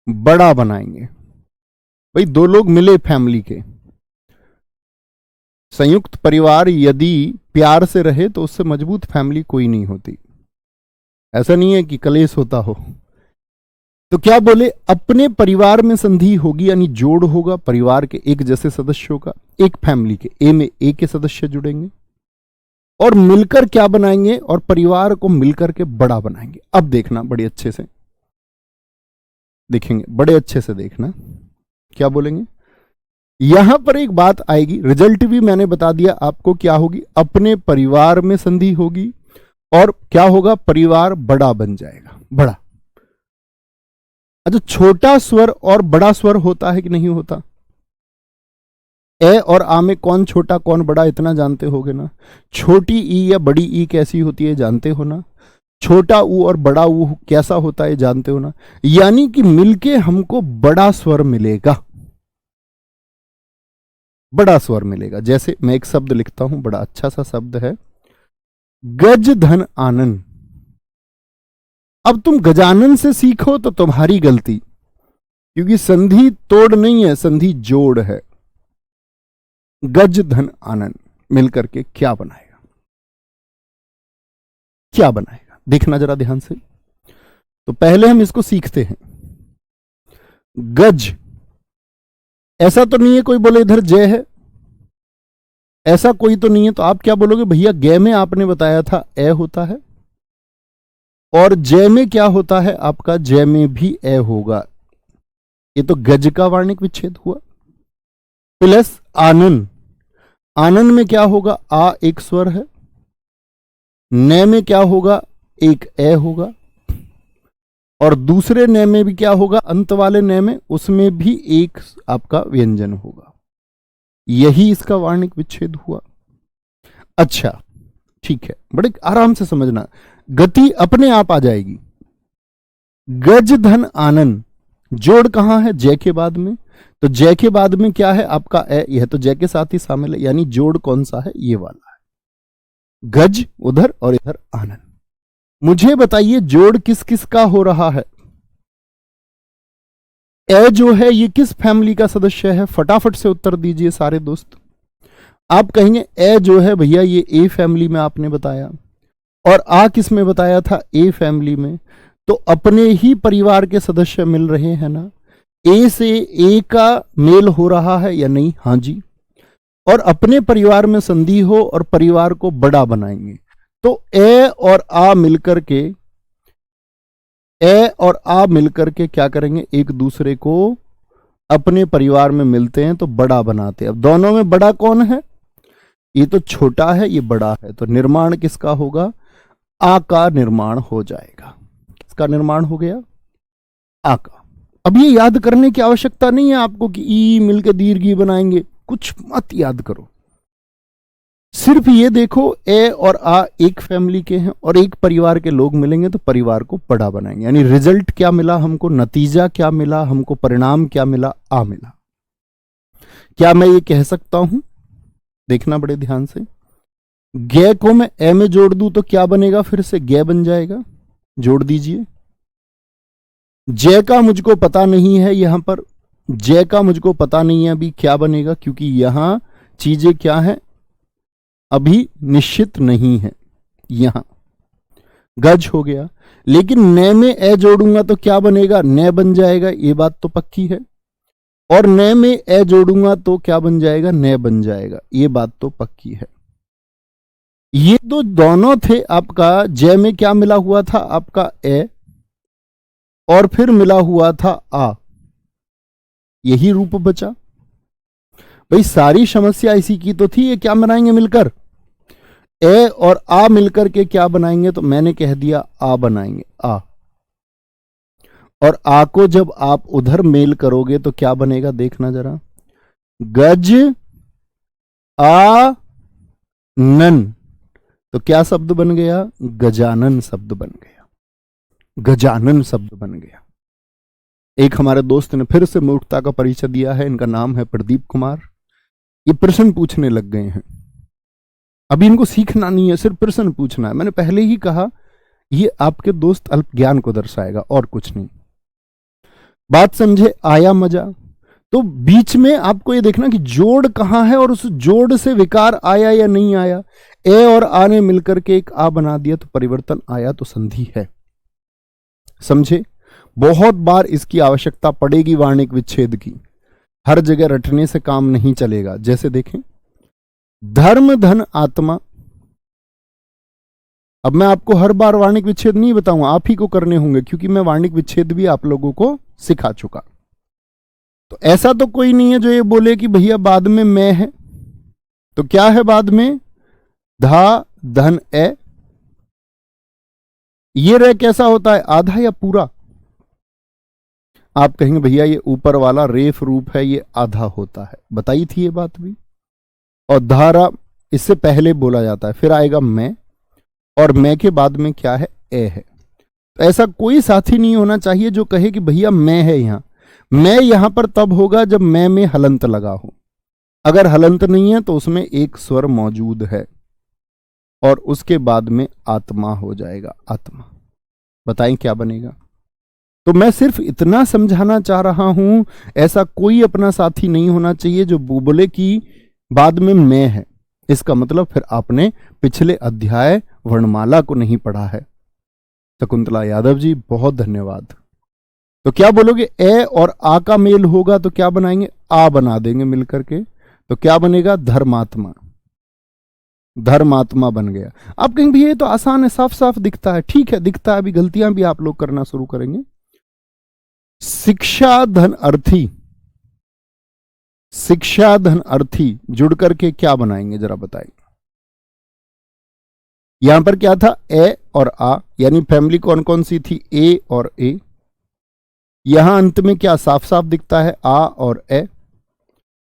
बड़ा बनाएंगे। भाई दो लोग मिले फैमिली के, संयुक्त परिवार यदि प्यार से रहे तो उससे मजबूत फैमिली कोई नहीं होती। ऐसा नहीं है कि कलेश होता हो। तो क्या बोले, अपने परिवार में संधि होगी यानी जोड़ होगा परिवार के एक जैसे सदस्यों का, एक फैमिली के, ए में ए के सदस्य जुड़ेंगे और मिलकर क्या बनाएंगे? और परिवार को मिलकर के बड़ा बनाएंगे। अब देखना बड़े अच्छे से देखेंगे, बड़े अच्छे से देखना क्या बोलेंगे। यहां पर एक बात आएगी, रिजल्ट भी मैंने बता दिया आपको क्या होगी, अपने परिवार में संधि होगी और क्या होगा, परिवार बड़ा बन जाएगा, बड़ा। अच्छा, छोटा स्वर और बड़ा स्वर होता है कि नहीं होता? ए और आ में कौन छोटा कौन बड़ा इतना जानते होगे ना। छोटी ई या बड़ी ई कैसी होती है जानते हो ना। छोटा ऊ और बड़ा ऊ कैसा होता है जानते हो ना। यानी कि मिलके हमको बड़ा स्वर मिलेगा, बड़ा स्वर मिलेगा। जैसे मैं एक शब्द लिखता हूं, बड़ा अच्छा सा शब्द है, गज धन आनन। अब तुम गजानन से सीखो तो तुम्हारी गलती, क्योंकि संधि तोड़ नहीं है, संधि जोड़ है। गज धन आनन मिलकर के क्या बनाएगा, क्या बनाएगा, देखना जरा ध्यान से। तो पहले हम इसको सीखते हैं। गज, ऐसा तो नहीं है कोई बोले इधर जय है, ऐसा कोई तो नहीं है। तो आप क्या बोलोगे, भैया गे में आपने बताया था ए होता है और जय में क्या होता है आपका, जय में भी ए होगा। ये तो गज का वर्णिक विच्छेद हुआ। प्लस आनन, आनन में क्या होगा, आ एक स्वर है, न में क्या होगा, एक ए होगा, और दूसरे न में भी क्या होगा, अंत वाले न में, उसमें भी एक आपका व्यंजन होगा। यही इसका वर्णिक विच्छेद हुआ। अच्छा ठीक है, बड़े आराम से समझना, गति अपने आप आ जाएगी। गज धन आनन, जोड़ कहां है, जय के बाद में। तो जय के बाद में क्या है आपका ए, यह तो जय के साथ ही शामिल है, यानी जोड़ कौन सा है, ये वाला है। गज उधर और इधर आनन। मुझे बताइए जोड़ किस किस का हो रहा है। ए जो है ये किस फैमिली का सदस्य है, फटाफट से उत्तर दीजिए सारे दोस्त। आप कहेंगे ए जो है भैया ये ए फैमिली में आपने बताया, और आ किस में बताया था, ए फैमिली में। तो अपने ही परिवार के सदस्य मिल रहे हैं ना, ए से ए का मेल हो रहा है या नहीं, हाँ जी। और अपने परिवार में संधि हो और परिवार को बड़ा बनाएंगे, तो ए और आ मिलकर के, ए और आ मिलकर के क्या करेंगे, एक दूसरे को अपने परिवार में मिलते हैं तो बड़ा बनाते हैं। अब दोनों में बड़ा कौन है, ये तो छोटा है ये बड़ा है, तो निर्माण किसका होगा, आ का निर्माण हो जाएगा। किसका निर्माण हो गया, आ का। अब ये याद करने की आवश्यकता नहीं है आपको कि ई मिलकर दीर्घ बनाएंगे, कुछ मत याद करो, सिर्फ ये देखो ए और आ एक फैमिली के हैं और एक परिवार के लोग मिलेंगे तो परिवार को बड़ा बनाएंगे। यानी रिजल्ट क्या मिला हमको, नतीजा क्या मिला हमको, परिणाम क्या मिला, आ मिला। क्या मैं ये कह सकता हूं, देखना बड़े ध्यान से, गे को मैं ए में जोड़ दूं तो क्या बनेगा, फिर से गे बन जाएगा, जोड़ दीजिए। जय का मुझको पता नहीं है, यहां पर जय का मुझको पता नहीं है अभी क्या बनेगा, क्योंकि यहां चीजें क्या है, अभी निश्चित नहीं है। यहां गज हो गया, लेकिन न में ए जोड़ूंगा तो क्या बनेगा, न बन जाएगा, ये बात तो पक्की है। और न में ए जोड़ूंगा तो क्या बन जाएगा, न बन जाएगा, ये बात तो पक्की है। ये तो दोनों थे आपका, जय में क्या मिला हुआ था आपका ए, और फिर मिला हुआ था आ, यही रूप बचा। भाई सारी समस्या इसी की तो थी, ये क्या बनाएंगे मिलकर, ए और आ मिलकर के क्या बनाएंगे, तो मैंने कह दिया आ बनाएंगे, आ। और आ को जब आप उधर मेल करोगे तो क्या बनेगा, देखना जरा, गज आ नन, तो क्या शब्द बन गया, गजानन शब्द बन गया, गजानन शब्द बन गया। एक हमारे दोस्त ने फिर से मूर्खता का परिचय दिया है, इनका नाम है प्रदीप कुमार। ये प्रश्न पूछने लग गए हैं, अभी इनको सीखना नहीं है, सिर्फ प्रश्न पूछना है। मैंने पहले ही कहा ये आपके दोस्त अल्प ज्ञान को दर्शाएगा और कुछ नहीं। बात समझे, आया मजा। तो बीच में आपको ये देखना कि जोड़ कहां है और उस जोड़ से विकार आया या नहीं आया। ए और आ ने मिलकर के एक आ बना दिया तो परिवर्तन आया, तो संधि है। समझे, बहुत बार इसकी आवश्यकता पड़ेगी वार्णिक विच्छेद की, हर जगह रटने से काम नहीं चलेगा। जैसे देखें, धर्म धन आत्मा, अब मैं आपको हर बार वार्णिक विच्छेद नहीं बताऊंगा, आप ही को करने होंगे, क्योंकि मैं वार्णिक विच्छेद भी आप लोगों को सिखा चुका। तो ऐसा तो कोई नहीं है जो ये बोले कि भैया बाद में मैं है, तो क्या है बाद में, धा धन ए। ये रे कैसा होता है, आधा या पूरा। आप कहेंगे भैया ये ऊपर वाला रेफ रूप है, ये आधा होता है, बताई थी ये बात भी। और धारा इससे पहले बोला जाता है, फिर आएगा मैं, और मैं के बाद में क्या है, ए है। तो ऐसा कोई साथी नहीं होना चाहिए जो कहे कि भैया मैं है यहां। मैं यहां पर तब होगा जब मैं में हलंत लगा हो, अगर हलंत नहीं है तो उसमें एक स्वर मौजूद है, और उसके बाद में आत्मा हो जाएगा, आत्मा। बताएं क्या बनेगा। तो मैं सिर्फ इतना समझाना चाह रहा हूं, ऐसा कोई अपना साथी नहीं होना चाहिए जो बोले कि बाद में मैं है। इसका मतलब फिर आपने पिछले अध्याय वर्णमाला को नहीं पढ़ा है। शकुंतला यादव जी बहुत धन्यवाद। तो क्या बोलोगे, ए और आ का मेल होगा तो क्या बनाएंगे, आ बना देंगे मिलकर के, तो क्या बनेगा, धर्मात्मा। धर्मात्मा बन गया। आप कहेंगे भैया ये तो आसान है, साफ साफ दिखता है। ठीक है, दिखता है, अभी गलतियां भी आप लोग करना शुरू करेंगे। शिक्षा धन अर्थी, शिक्षा धन अर्थी जुड़ करके क्या बनाएंगे जरा बताइए। यहां पर क्या था, ए और आ, यानी फैमिली कौन कौन सी थी, ए और ए। यहां अंत में क्या साफ साफ दिखता है, आ और ए।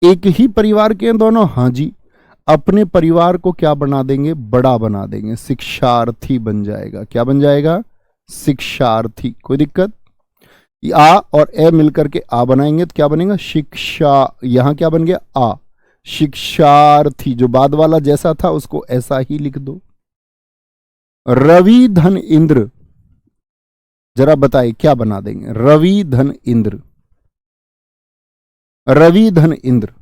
एक ही परिवार के दोनों, हां जी। अपने परिवार को क्या बना देंगे, बड़ा बना देंगे, शिक्षार्थी बन जाएगा। क्या बन जाएगा, शिक्षार्थी। कोई दिक्कत। आ और ए मिलकर के आ बनाएंगे तो क्या बनेगा, शिक्षा। यहां क्या बन गया, आ, शिक्षार्थी। जो बाद वाला जैसा था उसको ऐसा ही लिख दो। रवि धन इंद्र, जरा बताइए क्या बना देंगे, रवि धन इंद्र। रवि धन इंद्र,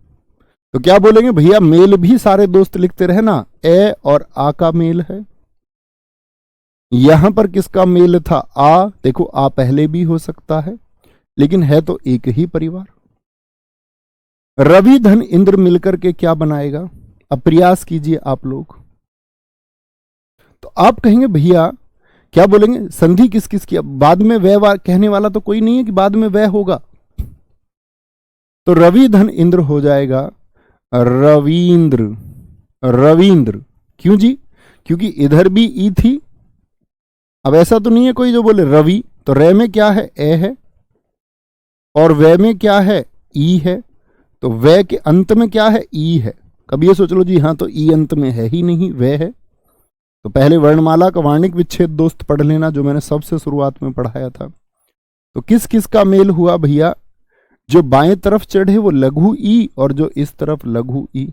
तो क्या बोलेंगे भैया, मेल भी सारे दोस्त लिखते रहे ना, ए और आ का मेल है। यहां पर किसका मेल था, आ। देखो आ पहले भी हो सकता है, लेकिन है तो एक ही परिवार। रवि धन इंद्र मिलकर के क्या बनाएगा, अब प्रयास कीजिए आप लोग। तो आप कहेंगे भैया क्या बोलेंगे, संधि किस किस की, बाद में वह कहने वाला तो कोई नहीं है कि बाद में वह होगा। तो रवि धन इंद्र हो जाएगा रवींद्र, रवींद्र। क्यों जी, क्योंकि इधर भी ई थी। अब ऐसा तो नहीं है कोई जो बोले रवि, तो रे में क्या है, ए है, और वे में क्या है, ई है। तो वे के अंत में क्या है, ई है। कभी ये सोच लो जी हाँ तो ई अंत में है ही नहीं, वे है। तो पहले वर्णमाला का वार्णिक विच्छेद दोस्त पढ़ लेना, जो मैंने सबसे शुरुआत में पढ़ाया था। तो किस किस का मेल हुआ भैया, जो बाएं तरफ चढ़े वो लघु ई, और जो इस तरफ लघु ई।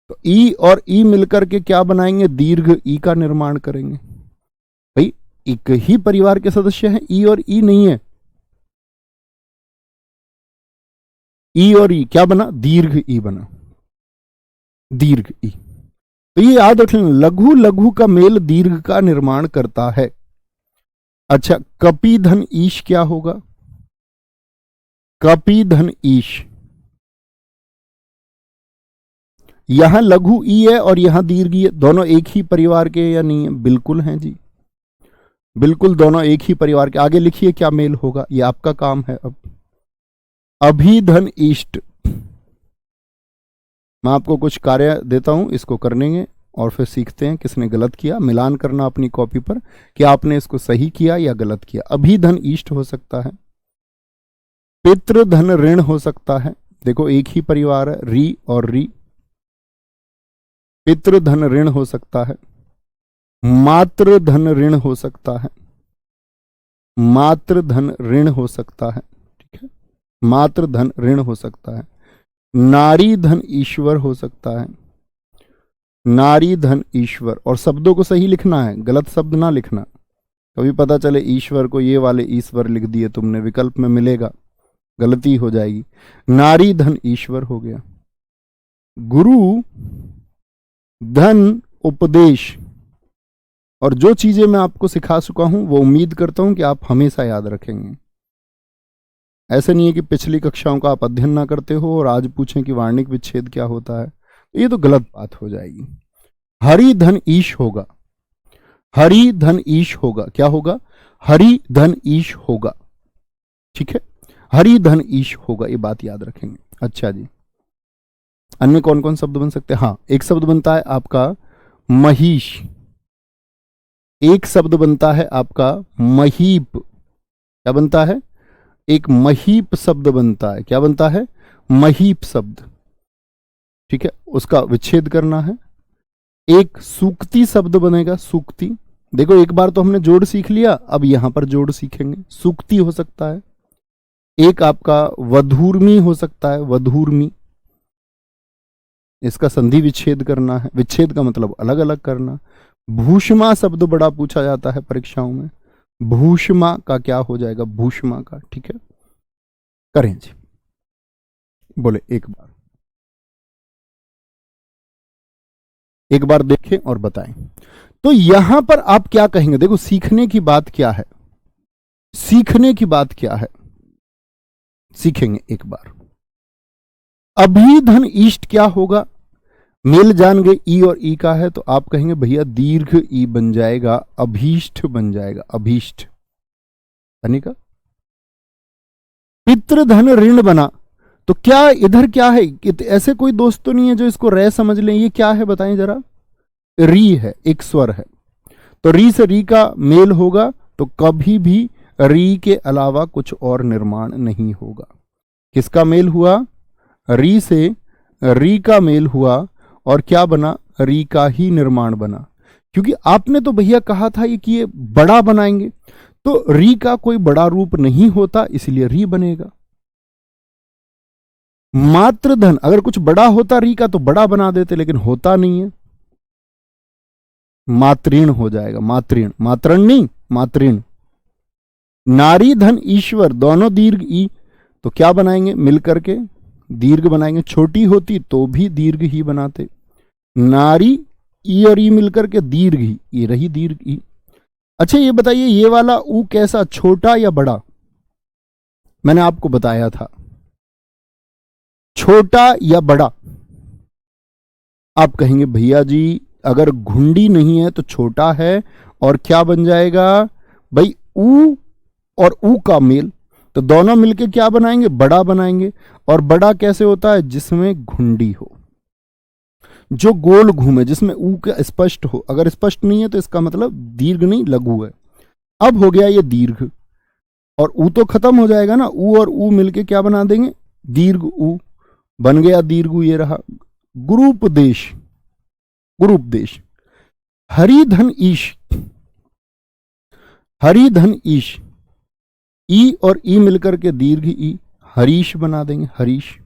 तो ई और ई मिलकर के क्या बनाएंगे, दीर्घ ई का निर्माण करेंगे। भाई एक ही परिवार के सदस्य हैं, ई और ई नहीं है। ई और ई क्या बना, दीर्घ ई बना, दीर्घ ई। तो ये याद रख लेना, लघु लघु का मेल दीर्घ का निर्माण करता है। अच्छा, कपी धन ईश क्या होगा, कपी धन ईश, यहां लघु ई है और यहां दीर्घ ई है, दोनों एक ही परिवार के या नहीं है, बिल्कुल हैं जी, बिल्कुल दोनों एक ही परिवार के। आगे लिखिए क्या मेल होगा, ये आपका काम है। अब अभिधन इष्ट, मैं आपको कुछ कार्य देता हूं, इसको करनेंगे और फिर सीखते हैं किसने गलत किया। मिलान करना अपनी कॉपी पर कि आपने इसको सही किया या गलत किया। अभिधन इष्ट हो सकता है, पितृधन ऋण हो सकता है, देखो एक ही परिवार है, री और री, पितृधन ऋण हो सकता है, मातृधन ऋण हो सकता है, मातृधन ऋण हो सकता है, ठीक है, मातृधन ऋण हो सकता है, नारी धन ईश्वर हो सकता है, नारी धन ईश्वर। और शब्दों को सही लिखना है, गलत शब्द ना लिखना, कभी पता चले ईश्वर को ये वाले ईश्वर लिख दिए तुमने, विकल्प में मिलेगा, गलती हो जाएगी। नारी धन ईश्वर हो गया। गुरु धन उपदेश, और जो चीजें मैं आपको सिखा चुका हूं वो उम्मीद करता हूं कि आप हमेशा याद रखेंगे। ऐसा नहीं है कि पिछली कक्षाओं का आप अध्ययन ना करते हो और आज पूछें कि वार्णिक विच्छेद क्या होता है, ये तो गलत बात हो जाएगी। हरि धन ईश होगा, हरि धन ईश होगा, क्या होगा, हरि धन ईश होगा, ठीक है, हरि धन ईश होगा, ये बात याद रखेंगे। अच्छा जी, अन्य कौन कौन शब्द बन सकते हैं, हाँ एक शब्द बनता है आपका महिष, एक शब्द बनता है आपका महीप, क्या बनता है, एक महीप शब्द बनता है, क्या बनता है, महीप शब्द, ठीक है, उसका विच्छेद करना है। एक सूक्ति शब्द बनेगा, सूक्ति, देखो एक बार तो हमने जोड़ सीख लिया, अब यहां पर जोड़ सीखेंगे, सूक्ति हो सकता है। एक आपका वधूर्मी हो सकता है, वधूर्मी, इसका संधि विच्छेद करना है, विच्छेद का मतलब अलग अलग करना। भूषमा शब्द बड़ा पूछा जाता है परीक्षाओं में, भूषमा का क्या हो जाएगा, भूषमा का, ठीक है, करें जी, बोले एक बार देखें और बताएं। तो यहां पर आप क्या कहेंगे, देखो सीखने की बात क्या है, सीखने की बात क्या है, सीखेंगे एक बार। अभिधन इष्ट क्या होगा, मेल जान गए ई और ई का है, तो आप कहेंगे भैया दीर्घ ई बन जाएगा, अभीष्ट बन जाएगा, अभीष्ट बनेगा। पितृधन ऋण बना, तो क्या इधर क्या है, ऐसे कोई दोस्त तो नहीं है जो इसको रे समझ लें, ये क्या है बताएं जरा, री है, एक स्वर है, तो री से री का मेल होगा, तो कभी भी री के अलावा कुछ और निर्माण नहीं होगा। किसका मेल हुआ, री से री का मेल हुआ, और क्या बना, री का ही निर्माण बना, क्योंकि आपने तो भैया कहा था कि ये बड़ा बनाएंगे, तो री का कोई बड़ा रूप नहीं होता, इसलिए री बनेगा। मातृधन, अगर कुछ बड़ा होता री का तो बड़ा बना देते, लेकिन होता नहीं है, मातृण हो जाएगा, मातृण, मातृण नहीं, मातृण। नारी धन ईश्वर, दोनों दीर्घ ई, तो क्या बनाएंगे, मिलकर के दीर्घ बनाएंगे, छोटी होती तो भी दीर्घ ही बनाते, नारी ई और ई मिलकर के दीर्घ ही, ये रही दीर्घ ई। अच्छा ये बताइए, ये वाला ऊ कैसा, छोटा या बड़ा, मैंने आपको बताया था, छोटा या बड़ा। आप कहेंगे भैया जी अगर घुंडी नहीं है तो छोटा है, और क्या बन जाएगा भाई, ऊ और ऊ का मेल, तो दोनों मिलके क्या बनाएंगे, बड़ा बनाएंगे। और बड़ा कैसे होता है, जिसमें घुंडी हो, जो गोल घूमे, जिसमें ऊ का स्पष्ट हो, अगर स्पष्ट नहीं है तो इसका मतलब दीर्घ नहीं लघु है। अब हो गया ये दीर्घ, और ऊ तो खत्म हो जाएगा ना, ऊ और ऊ मिलके क्या बना देंगे, दीर्घ ऊ बन गया, दीर्घ ऊ, ये रहा। गुरुपदेश, गुरुपदेश। हरिधन ईश, हरिधन ईश, ई और ई मिलकर के दीर्घ ई, हरीश बना देंगे, हरीश,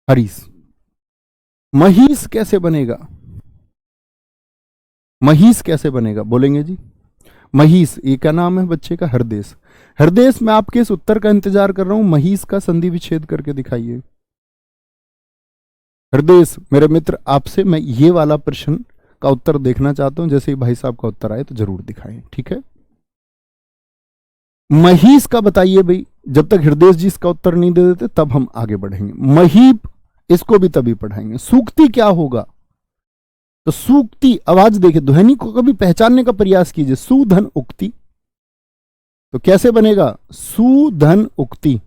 हरीश। महिष कैसे बनेगा, महिष कैसे बनेगा बोलेंगे जी, महिष, ये क्या नाम है बच्चे का, हरदेश। हृदय, मैं आपके इस उत्तर का इंतजार कर रहा हूं, महिष का संधि विच्छेद करके दिखाइए। हृदय मेरे मित्र, आपसे मैं ये वाला प्रश्न का उत्तर देखना चाहता हूं, जैसे ही भाई साहब का उत्तर आए तो जरूर दिखाएं, ठीक है। महिष का बताइए भाई, जब तक हृदय जी इसका उत्तर नहीं दे देते तब हम आगे बढ़ेंगे। महीप, इसको भी तभी पढ़ाएंगे। सूक्ति क्या होगा? तो सूक्ति, आवाज देखिए, ध्वनि को कभी पहचानने का प्रयास कीजिए। सुधन उक्ति, तो कैसे बनेगा? सुधन उक्ति।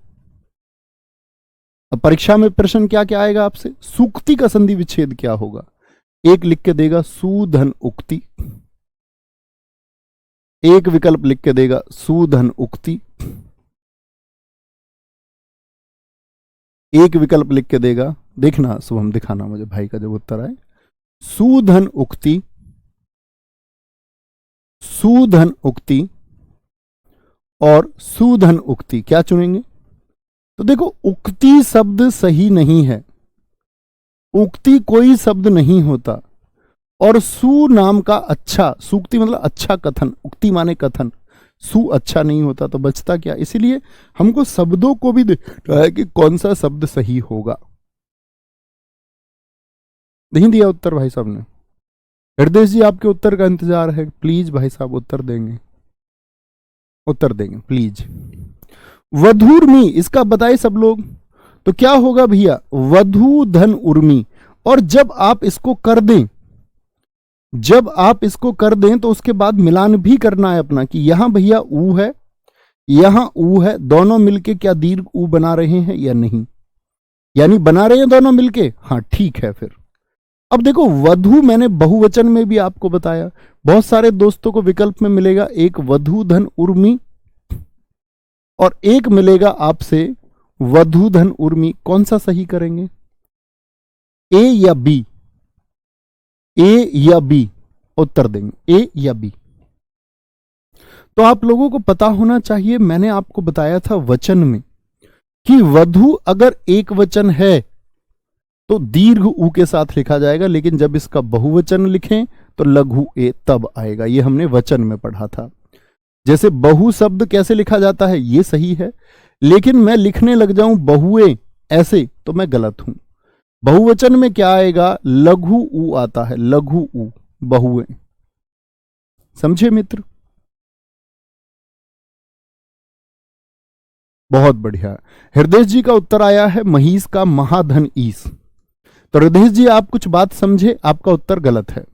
अब परीक्षा में प्रश्न क्या क्या आएगा आपसे? सूक्ति का संधि विच्छेद क्या होगा? एक लिख के देगा सुधन उक्ति, एक विकल्प लिख के देगा सुधन उक्ति, एक विकल्प लिख के देगा, देखना शुभम, दिखाना मुझे भाई का जब उत्तर आए। सुधन उक्ति, सुधन उक्ति और सुधन उक्ति, क्या चुनेंगे? तो देखो, उक्ति शब्द सही नहीं है, उक्ति कोई शब्द नहीं होता, और सु नाम का अच्छा, सूक्ति मतलब अच्छा कथन, उक्ति माने कथन, सु अच्छा नहीं होता, तो बचता क्या? इसीलिए हमको शब्दों को भी देखना है कि कौन सा शब्द सही होगा। नहीं दिया उत्तर भाई साहब ने? हृदय जी आपके उत्तर का इंतजार है, प्लीज भाई साहब उत्तर देंगे, उत्तर देंगे प्लीज। वधूर्मी, इसका बताए सब लोग, तो क्या होगा भैया? वधु धन उर्मी। और जब आप इसको कर दें, जब आप इसको कर दें तो उसके बाद मिलान भी करना है अपना, कि यहां भैया ऊ है, यहां ऊ है, दोनों मिलके क्या दीर्घ ऊ बना रहे हैं या नहीं? यानी बना रहे हैं दोनों मिलके, हाँ ठीक है। फिर अब देखो, वधु मैंने बहुवचन में भी आपको बताया, बहुत सारे दोस्तों को विकल्प में मिलेगा एक वधु धन उर्मी और एक मिलेगा आपसे वधु धन उर्मी। कौन सा सही करेंगे? ए या बी? ए या बी उत्तर देंगे, ए या बी। तो आप लोगों को पता होना चाहिए, मैंने आपको बताया था वचन में कि वधु अगर एक वचन है तो दीर्घ ऊ के साथ लिखा जाएगा, लेकिन जब इसका बहुवचन लिखें तो लघु ए तब आएगा। ये हमने वचन में पढ़ा था। जैसे बहु शब्द कैसे लिखा जाता है ये सही है, लेकिन मैं लिखने लग जाऊं बहुए ऐसे तो मैं गलत हूं। बहुवचन में क्या आएगा? लघु ऊ आता है, लघु ऊ, बहुए। समझे मित्र? बहुत बढ़िया। हृदय जी का उत्तर आया है महिष का महाधन ईस। तो हृदय जी आप कुछ बात समझे, आपका उत्तर गलत है।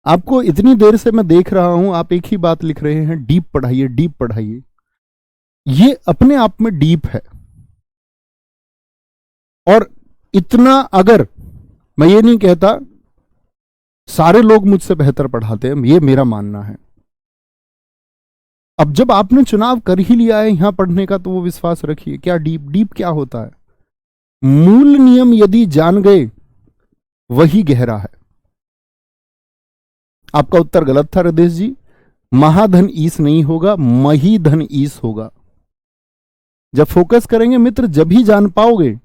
आपको इतनी देर से मैं देख रहा हूं, आप एक ही बात लिख रहे हैं, डीप पढ़ाइए, डीप पढ़ाइए। ये अपने आप में डीप है, और इतना, अगर मैं ये नहीं कहता सारे लोग मुझसे बेहतर पढ़ाते हैं, ये मेरा मानना है। अब जब आपने चुनाव कर ही लिया है यहां पढ़ने का, तो वो विश्वास रखिए। क्या डीप? डीप क्या होता है? मूल नियम यदि जान गए वही गहरा है। आपका उत्तर गलत था हृदय जी, महाधन ईस नहीं होगा, महीधन ईस होगा। जब फोकस करेंगे मित्र, जब ही जान पाओगे।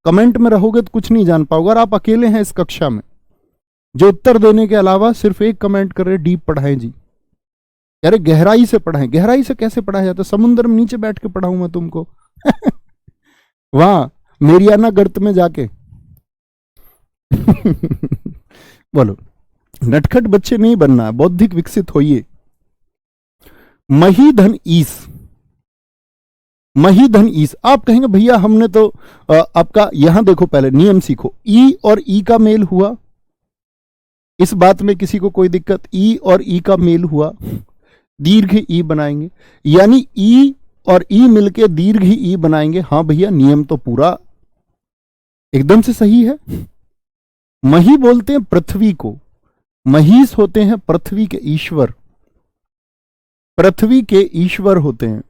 कमेंट में रहोगे तो कुछ नहीं जान पाओगे। और आप अकेले हैं इस कक्षा में जो उत्तर देने के अलावा सिर्फ एक कमेंट कर रहे, डीप पढ़ाएं जी। अरे गहराई से पढ़ाएं। गहराई से कैसे पढ़ाया जाता? समुद्र में नीचे बैठ के पढ़ाऊं मैं तुमको? वहां मेरियाना गर्त में जाके। बोलो, नटखट बच्चे नहीं बनना, बौद्धिक विकसित होइए। महीधन ईस, महीधन ईस। आप कहेंगे भैया हमने तो आपका यहां देखो, पहले नियम सीखो। ई और ई का मेल हुआ, इस बात में किसी को कोई दिक्कत? ई और ई का मेल हुआ, दीर्घ ई बनाएंगे, यानी ई और ई मिलके दीर्घ ई बनाएंगे। हाँ भैया, नियम तो पूरा एकदम से सही है। मही बोलते हैं पृथ्वी को, महीस होते हैं पृथ्वी के ईश्वर, पृथ्वी के ईश्वर होते हैं।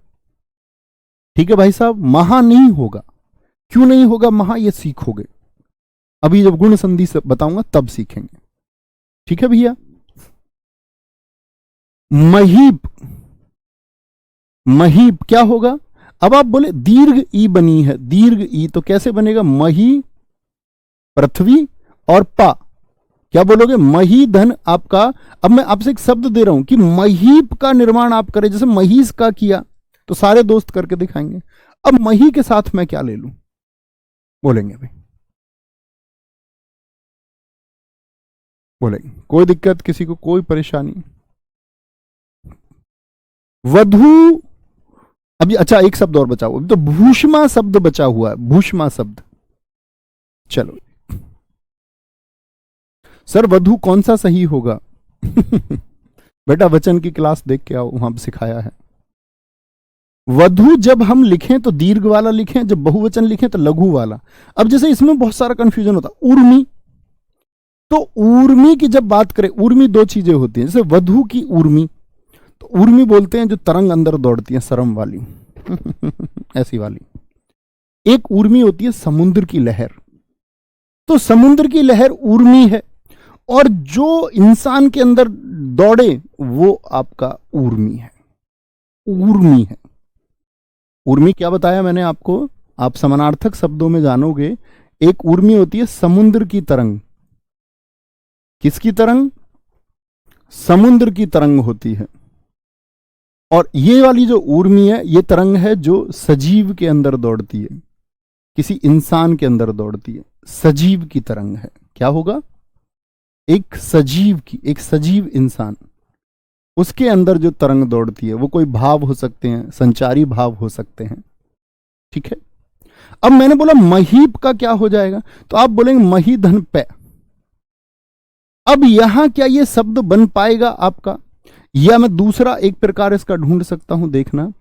ठीक है भाई साहब, महा नहीं होगा। क्यों नहीं होगा महा? ये सीखोगे अभी, जब गुण संधि से बताऊंगा तब सीखेंगे। ठीक है भैया। महीप, महीप क्या होगा? अब आप बोले दीर्घ ई बनी है, दीर्घ ई, तो कैसे बनेगा? मही पृथ्वी और पा, क्या बोलोगे? मही धन आपका। अब मैं आपसे एक शब्द दे रहा हूं कि महीप का निर्माण आप करें, जैसे महीस का किया तो सारे दोस्त करके दिखाएंगे। अब मही के साथ मैं क्या ले लूं? बोलेंगे भाई, बोलेंगे। कोई दिक्कत किसी को? कोई परेशानी? वधु। अभी अच्छा एक शब्द और बचा हुआ, अभी तो भूष्मा शब्द बचा हुआ है, भूष्मा शब्द। चलो सर वधु कौन सा सही होगा? बेटा वचन की क्लास देख के आओ, वहां सिखाया है। वधु जब हम लिखें तो दीर्घ वाला लिखें, जब बहुवचन लिखें तो लघु वाला। अब जैसे इसमें बहुत सारा कंफ्यूजन होता है। उर्मी, तो उर्मी की जब बात करें, उर्मी दो चीजें होती हैं। जैसे वधु की उर्मी, तो उर्मी बोलते हैं जो तरंग अंदर दौड़ती है, सरम वाली। ऐसी वाली। एक उर्मी होती है समुद्र की लहर, तो समुद्र की लहर उर्मी है, और जो इंसान के अंदर दौड़े वो आपका उर्मी है। उर्मी है। उर्मी क्या बताया मैंने आपको? आप समानार्थक शब्दों में जानोगे। एक उर्मी होती है समुद्र की तरंग। किसकी तरंग? समुद्र की तरंग होती है। और ये वाली जो उर्मी है, ये तरंग है जो सजीव के अंदर दौड़ती है, किसी इंसान के अंदर दौड़ती है। सजीव की तरंग है। क्या होगा? एक सजीव की, एक सजीव इंसान, उसके अंदर जो तरंग दौड़ती है, वो कोई भाव हो सकते हैं, संचारी भाव हो सकते हैं। ठीक है। अब मैंने बोला महीप का क्या हो जाएगा, तो आप बोलेंगे मही धन पे। अब यहां क्या ये शब्द बन पाएगा आपका, या मैं दूसरा एक प्रकार इसका ढूंढ सकता हूं? देखना,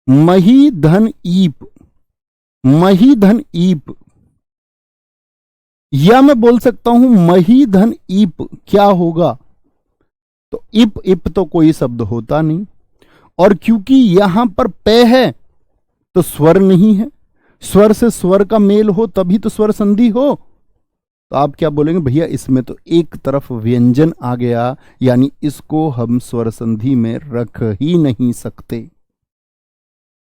मही धन ईप, मही धन ईप, या मैं बोल सकता हूं मही धन ईप। क्या होगा? तो इप, इप तो कोई शब्द होता नहीं, और क्योंकि यहां पर पे है तो स्वर नहीं है। स्वर से स्वर का मेल हो तभी तो स्वर संधि हो। तो आप क्या बोलेंगे? भैया इसमें तो एक तरफ व्यंजन आ गया, यानी इसको हम स्वर संधि में रख ही नहीं सकते।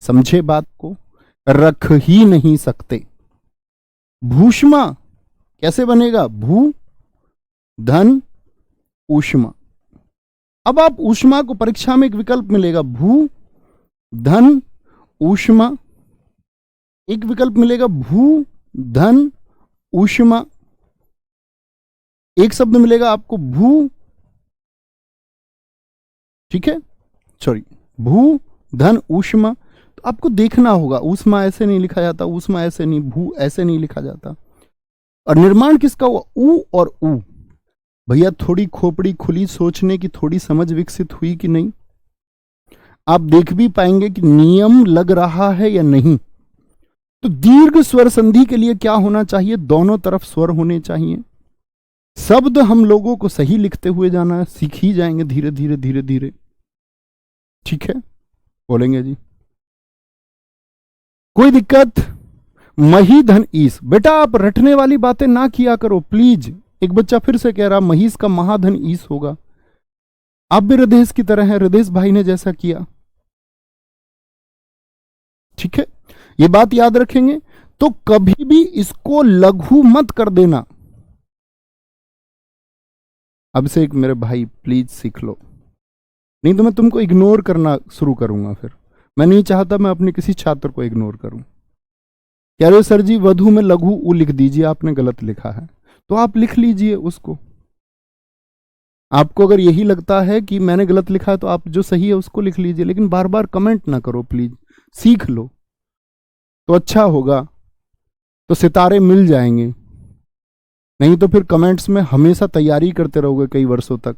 समझे बात को? रख ही नहीं सकते। भूष्मा कैसे बनेगा? भू धन ऊष्मा। अब आप ऊष्मा को, परीक्षा में एक विकल्प मिलेगा, भू धन ऊष्मा, एक विकल्प मिलेगा भू धन ऊष्मा, एक शब्द मिलेगा आपको भू, ठीक है, सॉरी, भू धन ऊष्मा। तो आपको देखना होगा, ऊष्मा ऐसे नहीं लिखा जाता, ऊष्मा ऐसे नहीं, भू ऐसे नहीं लिखा जाता। और निर्माण किसका हुआ? ऊ और ऊ। भैया थोड़ी खोपड़ी खुली, सोचने की थोड़ी समझ विकसित हुई कि नहीं? आप देख भी पाएंगे कि नियम लग रहा है या नहीं। तो दीर्घ स्वर संधि के लिए क्या होना चाहिए? दोनों तरफ स्वर होने चाहिए। शब्द हम लोगों को सही लिखते हुए जाना है, सीख ही जाएंगे धीरे धीरे धीरे धीरे। ठीक है, बोलेंगे जी कोई दिक्कत? मही धन ईस। बेटा आप रटने वाली बातें ना किया करो प्लीज। एक बच्चा फिर से कह रहा महीस का महाधन ईस होगा। आप भी हृदय की तरह हैं, हृदय भाई ने जैसा किया। ठीक है, ये बात याद रखेंगे। तो कभी भी इसको लघु मत कर देना। अब से एक मेरे भाई प्लीज सीख लो, नहीं तो मैं तुमको इग्नोर करना शुरू करूंगा। फिर मैं नहीं चाहता मैं अपने किसी छात्र को इग्नोर करूं। कह रहे सर जी वधु में लघु उ लिख दीजिए, आपने गलत लिखा है। तो आप लिख लीजिए उसको। आपको अगर यही लगता है कि मैंने गलत लिखा है तो आप जो सही है उसको लिख लीजिए, लेकिन बार बार कमेंट ना करो प्लीज। सीख लो तो अच्छा होगा, तो सितारे मिल जाएंगे। नहीं तो फिर कमेंट्स में हमेशा तैयारी करते रहोगे कई वर्षों तक,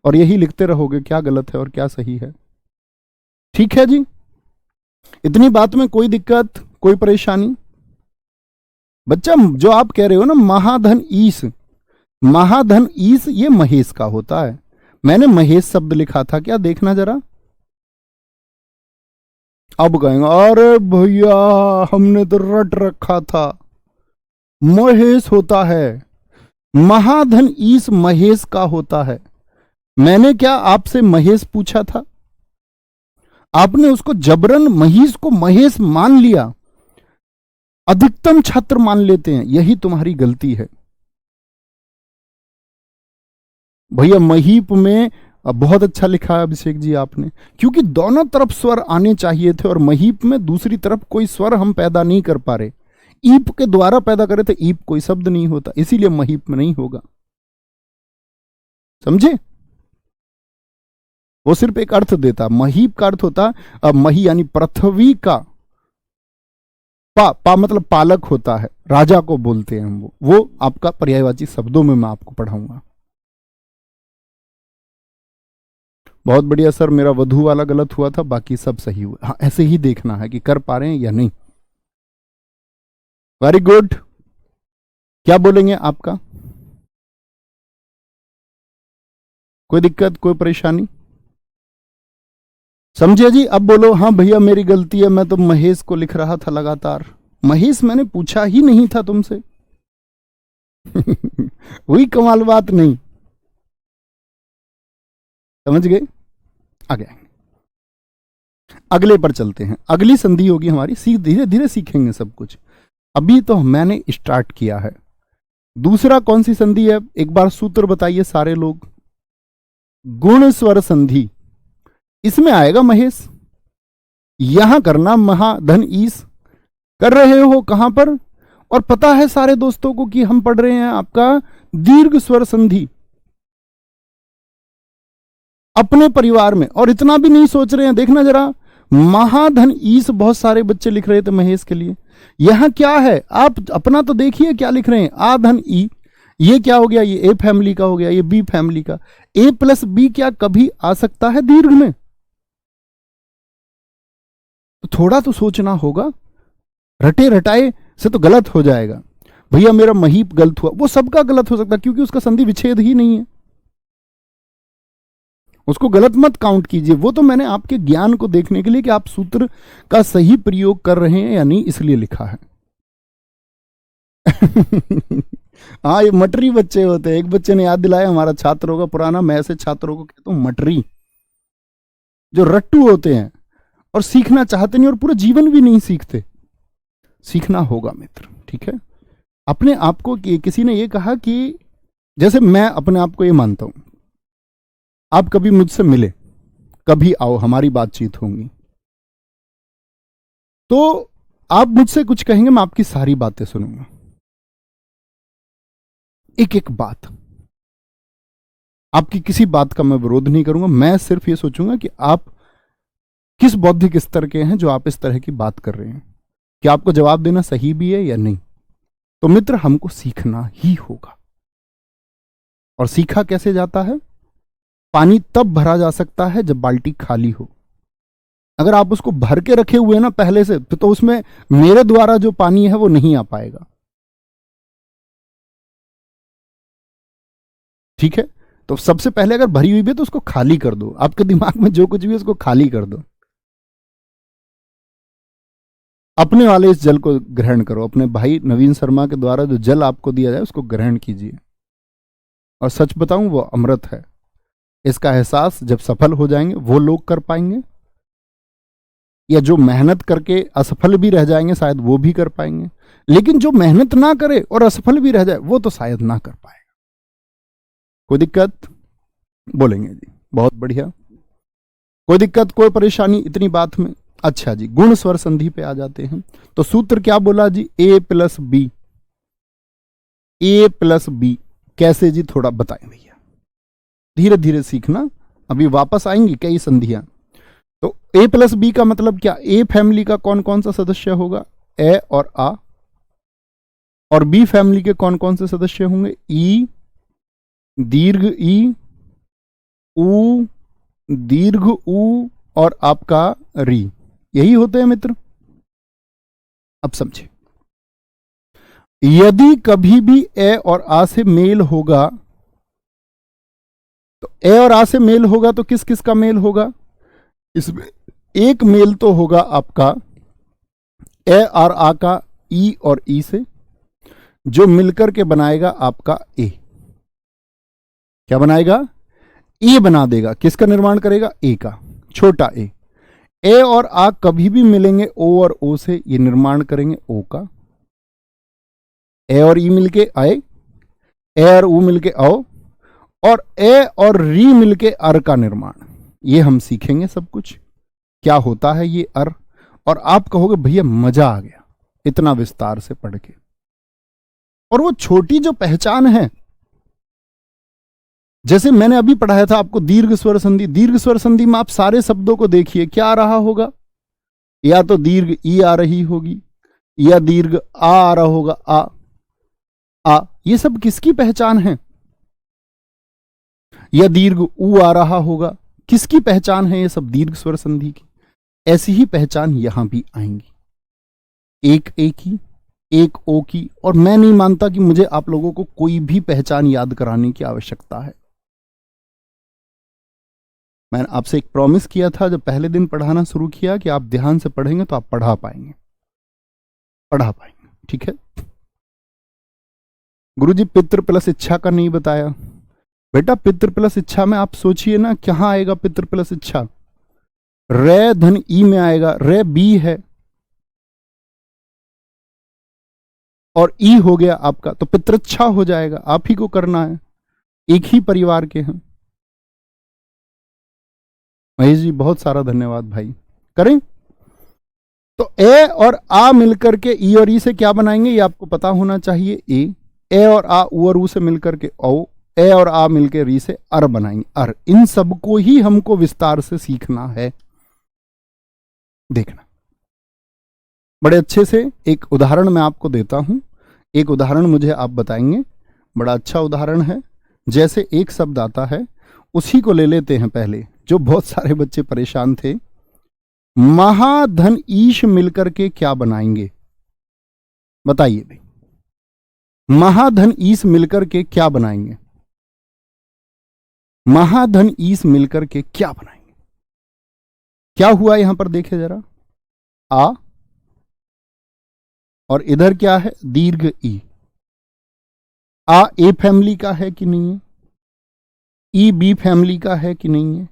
और यही लिखते रहोगे क्या गलत है और क्या सही है। ठीक है जी, इतनी बात में कोई दिक्कत, कोई परेशानी? बच्चा जो आप कह रहे हो ना महाधन ईस, महाधन ईस ये महेश का होता है। मैंने महेश शब्द लिखा था क्या? देखना जरा। अब कहेंगे अरे भैया हमने तो रट रखा था, महेश होता है। महाधन ईस महेश का होता है। मैंने क्या आपसे महेश पूछा था? आपने उसको जबरन महीस को महेश मान लिया। अधिकतम छात्र मान लेते हैं, यही तुम्हारी गलती है। भैया महीप में बहुत अच्छा लिखा है अभिषेक जी आपने, क्योंकि दोनों तरफ स्वर आने चाहिए थे और महीप में दूसरी तरफ कोई स्वर हम पैदा नहीं कर पा रहे, ईप के द्वारा पैदा करे थे, ईप कोई शब्द नहीं होता, इसीलिए महीप में नहीं होगा। समझे? वो सिर्फ एक अर्थ देता, महीप का अर्थ होता मही यानी पृथ्वी का, पा मतलब पालक होता है, राजा को बोलते हैं हम, वो आपका पर्यायवाची शब्दों में मैं आपको पढ़ाऊंगा। बहुत बढ़िया सर, मेरा वधु वाला गलत हुआ था, बाकी सब सही हुआ। हाँ, ऐसे ही देखना है कि कर पा रहे हैं या नहीं। Very good. क्या बोलेंगे आपका? कोई दिक्कत, कोई परेशानी? समझे जी? अब बोलो हाँ भैया मेरी गलती है, मैं तो महेश को लिख रहा था लगातार। महेश मैंने पूछा ही नहीं था तुमसे। वही कमाल बात नहीं, समझ गए? आगे अगले पर चलते हैं। अगली संधि होगी हमारी, धीरे धीरे सीखेंगे सब कुछ, अभी तो मैंने स्टार्ट किया है। दूसरा कौन सी संधि है, एक बार सूत्र बताइए सारे लोग। गुण स्वर संधि, इसमें आएगा महेश, यहां करना महाधन ईस। कर रहे हो कहां पर? और पता है सारे दोस्तों को कि हम पढ़ रहे हैं आपका दीर्घ स्वर संधि अपने परिवार में, और इतना भी नहीं सोच रहे हैं। देखना जरा, महाधन ईस बहुत सारे बच्चे लिख रहे थे महेश के लिए। यहां क्या है, आप अपना तो देखिए क्या लिख रहे हैं, आधन ई। ये क्या हो गया, ये ए फैमिली का हो गया, ये बी फैमिली का। ए प्लस बी क्या कभी आ सकता है दीर्घ में? तो थोड़ा तो सोचना होगा, रटे रटाए से तो गलत हो जाएगा। भैया मेरा महीप गलत हुआ, वो सबका गलत हो सकता है, क्योंकि उसका संधि विच्छेद ही नहीं है, उसको गलत मत काउंट कीजिए। वो तो मैंने आपके ज्ञान को देखने के लिए कि आप सूत्र का सही प्रयोग कर रहे हैं या नहीं, इसलिए लिखा है। हाँ, ये मटरी बच्चे होते हैं। एक बच्चे ने याद दिलाया, हमारा छात्र होगा पुराना, मैं ऐसे छात्रों को कहता हूं मटरी, जो रट्टू होते हैं और सीखना चाहते नहीं और पूरा जीवन भी नहीं सीखते। सीखना होगा मित्र, ठीक है? अपने आप को, किसी ने ये कहा कि जैसे मैं अपने आप को ये मानता हूं, आप कभी मुझसे मिले, कभी आओ, हमारी बातचीत होंगी, तो आप मुझसे कुछ कहेंगे, मैं आपकी सारी बातें सुनूंगा, एक एक बात। आपकी किसी बात का मैं विरोध नहीं करूंगा, मैं सिर्फ ये सोचूंगा कि आप किस बौद्धिक स्तर के हैं जो आप इस तरह की बात कर रहे हैं, कि आपको जवाब देना सही भी है या नहीं। तो मित्र, हमको सीखना ही होगा। और सीखा कैसे जाता है? पानी तब भरा जा सकता है जब बाल्टी खाली हो। अगर आप उसको भर के रखे हुए ना पहले से, तो उसमें मेरे द्वारा जो पानी है वो नहीं आ पाएगा, ठीक है? तो सबसे पहले अगर भरी हुई भी है तो उसको खाली कर दो, आपके दिमाग में जो कुछ भी है उसको खाली कर दो। अपने वाले इस जल को ग्रहण करो, अपने भाई नवीन शर्मा के द्वारा जो जल आपको दिया जाए उसको ग्रहण कीजिए, और सच बताऊं वो अमृत है। इसका एहसास जब सफल हो जाएंगे वो लोग कर पाएंगे, या जो मेहनत करके असफल भी रह जाएंगे शायद वो भी कर पाएंगे, लेकिन जो मेहनत ना करे और असफल भी रह जाए वो तो शायद ना कर पाएगा। कोई दिक्कत? बोलेंगे जी, बहुत बढ़िया। कोई दिक्कत, कोई परेशानी इतनी बात में? अच्छा जी, गुण स्वर संधि पे आ जाते हैं। तो सूत्र क्या बोला जी, ए प्लस बी। ए प्लस बी कैसे जी, थोड़ा बताएं भैया, धीरे धीरे सीखना, अभी वापस आएंगी कई संधियां। तो ए प्लस बी का मतलब क्या? ए फैमिली का कौन कौन सा सदस्य होगा? ए और आ। और बी फैमिली के कौन कौन से सदस्य होंगे? ई, दीर्घ ई, उ, दीर्घ उ, और आपका री, यही होते हैं मित्र। अब समझे, यदि कभी भी ए और आ से मेल होगा, तो ए और आ से मेल होगा तो किस किस का मेल होगा? इसमें एक मेल तो होगा आपका ए और आ का ई और ई से, जो मिलकर के बनाएगा आपका ए। क्या बनाएगा? ए बना देगा। किसका निर्माण करेगा? ए का, छोटा ए। ए और आ कभी भी मिलेंगे ओ और ओ से, ये निर्माण करेंगे ओ का। ए और ई मिलके आए, ए और ऊ मिलके आओ, और ए और री मिलके अर का निर्माण, ये हम सीखेंगे सब कुछ, क्या होता है ये अर। और आप कहोगे भैया मजा आ गया इतना विस्तार से पढ़ के। और वो छोटी जो पहचान है, जैसे मैंने अभी पढ़ाया था आपको दीर्घ स्वर संधि, दीर्घ स्वर संधि में आप सारे शब्दों को देखिए, क्या आ रहा होगा, या तो दीर्घ ई आ रही होगी, या दीर्घ आ रहा होगा, आ। ये सब किसकी पहचान है? या दीर्घ ऊ आ रहा होगा, किसकी पहचान है? ये सब दीर्घ स्वर संधि की। ऐसी ही पहचान यहां भी आएंगी, एक ए की, एक ओ की। और मैं नहीं मानता कि मुझे आप लोगों को कोई भी पहचान याद कराने की आवश्यकता है। मैंने आपसे एक प्रॉमिस किया था जब पहले दिन पढ़ाना शुरू किया कि आप ध्यान से पढ़ेंगे तो आप पढ़ा पाएंगे, ठीक है। गुरुजी पितृ प्लस इच्छा का नहीं बताया। बेटा पितृ प्लस इच्छा में आप सोचिए ना, कहां आएगा पितृ प्लस इच्छा? रे धन ई में आएगा, रे बी है और ई हो गया आपका, तो पितृच्छा हो जाएगा, आप ही को करना है, एक ही परिवार के हैं। महेश जी बहुत सारा धन्यवाद भाई। करें तो ए और आ मिलकर के ई और ई से क्या बनाएंगे ये आपको पता होना चाहिए। ए और आ ऊ और ऊ से मिलकर के औ, ए और आ मिलकर री से अर बनाएंगे, अर। इन सबको ही हमको विस्तार से सीखना है। देखना बड़े अच्छे से एक उदाहरण मैं आपको देता हूं, एक उदाहरण मुझे आप बताएंगे, बड़ा अच्छा उदाहरण है। जैसे एक शब्द आता है उसी को ले लेते हैं पहले, जो बहुत सारे बच्चे परेशान थे। महाधन ईश मिलकर के क्या बनाएंगे? बताइए भाई, महाधन ईश मिलकर के क्या बनाएंगे? महाधन ईश मिलकर के क्या बनाएंगे? क्या हुआ यहां पर देखे जरा, आ और इधर क्या है, दीर्घ ई। आ ए फैमिली का है कि नहीं है? ई बी फैमिली का है कि नहीं है?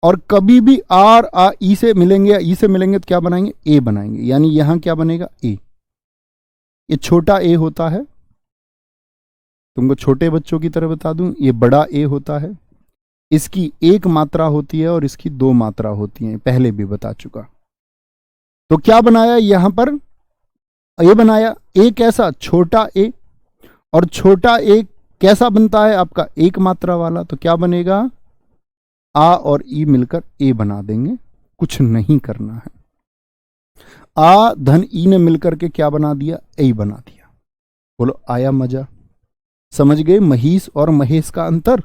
और कभी भी आर आ ई से मिलेंगे या ई से मिलेंगे तो क्या बनाएंगे? ए बनाएंगे। यानी यहां क्या बनेगा? ए। ये छोटा ए होता है, तुमको छोटे बच्चों की तरह बता दूं, ये बड़ा ए होता है। इसकी एक मात्रा होती है और इसकी दो मात्रा होती है, पहले भी बता चुका। तो क्या बनाया यहां पर? ए बनाया। ए कैसा? छोटा ए। और छोटा ए कैसा बनता है आपका? एक मात्रा वाला। तो क्या बनेगा? आ और ई मिलकर ए बना देंगे, कुछ नहीं करना है। आ धन ई ने मिलकर के क्या बना दिया? ए बना दिया। बोलो आया मजा? समझ गए महिष और महेश का अंतर?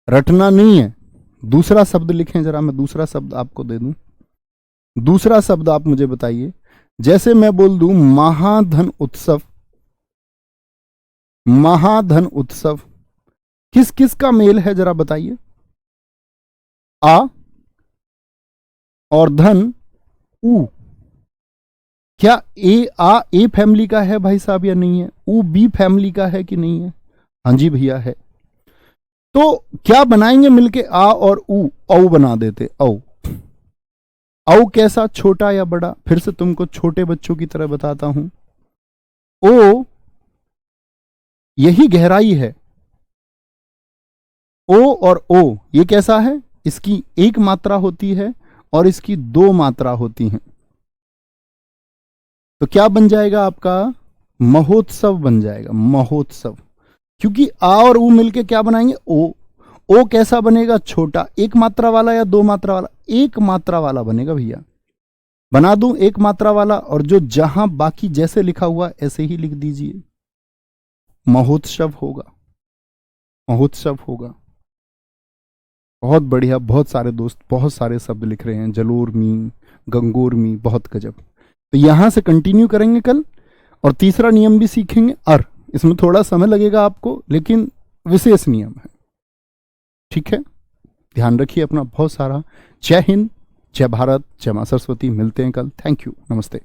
रटना नहीं है। दूसरा शब्द लिखें जरा, मैं दूसरा शब्द आपको दे दूं। दूसरा शब्द आप मुझे बताइए। जैसे मैं बोल दूं महाधन उत्सव, महाधन उत्सव किस किस का मेल है जरा बताइए? आ और धन ऊ। क्या ए आ ए फैमिली का है भाई साहब या नहीं है? ऊ बी फैमिली का है कि नहीं है? हाँ जी भैया है। तो क्या बनाएंगे मिलके? आ और ऊ, औ बना देते, औ। औ कैसा? छोटा या बड़ा? फिर से तुमको छोटे बच्चों की तरह बताता हूं। ओ यही गहराई है। ओ और ओ ये कैसा है? इसकी एक मात्रा होती है और इसकी दो मात्रा होती हैं। तो क्या बन जाएगा आपका? महोत्सव बन जाएगा, महोत्सव। क्योंकि आ और ऊ मिलके क्या बनाएंगे? ओ। ओ कैसा बनेगा? छोटा। एक मात्रा वाला या दो मात्रा वाला? एक मात्रा वाला बनेगा भैया। बना दूं एक मात्रा वाला, और जो जहां बाकी जैसे लिखा हुआ ऐसे ही लिख दीजिए। महोत्सव होगा, महोत्सव होगा। बहुत बढ़िया, बहुत सारे दोस्त बहुत सारे शब्द लिख रहे हैं, जलोर्मी, गंगोर्मी, बहुत गजब। तो यहां से कंटिन्यू करेंगे कल, और तीसरा नियम भी सीखेंगे। अर इसमें थोड़ा समय लगेगा आपको, लेकिन विशेष नियम है, ठीक है। ध्यान रखिए अपना बहुत सारा। जय हिंद, जय भारत, जय मां सरस्वती। मिलते हैं कल। थैंक यू, नमस्ते।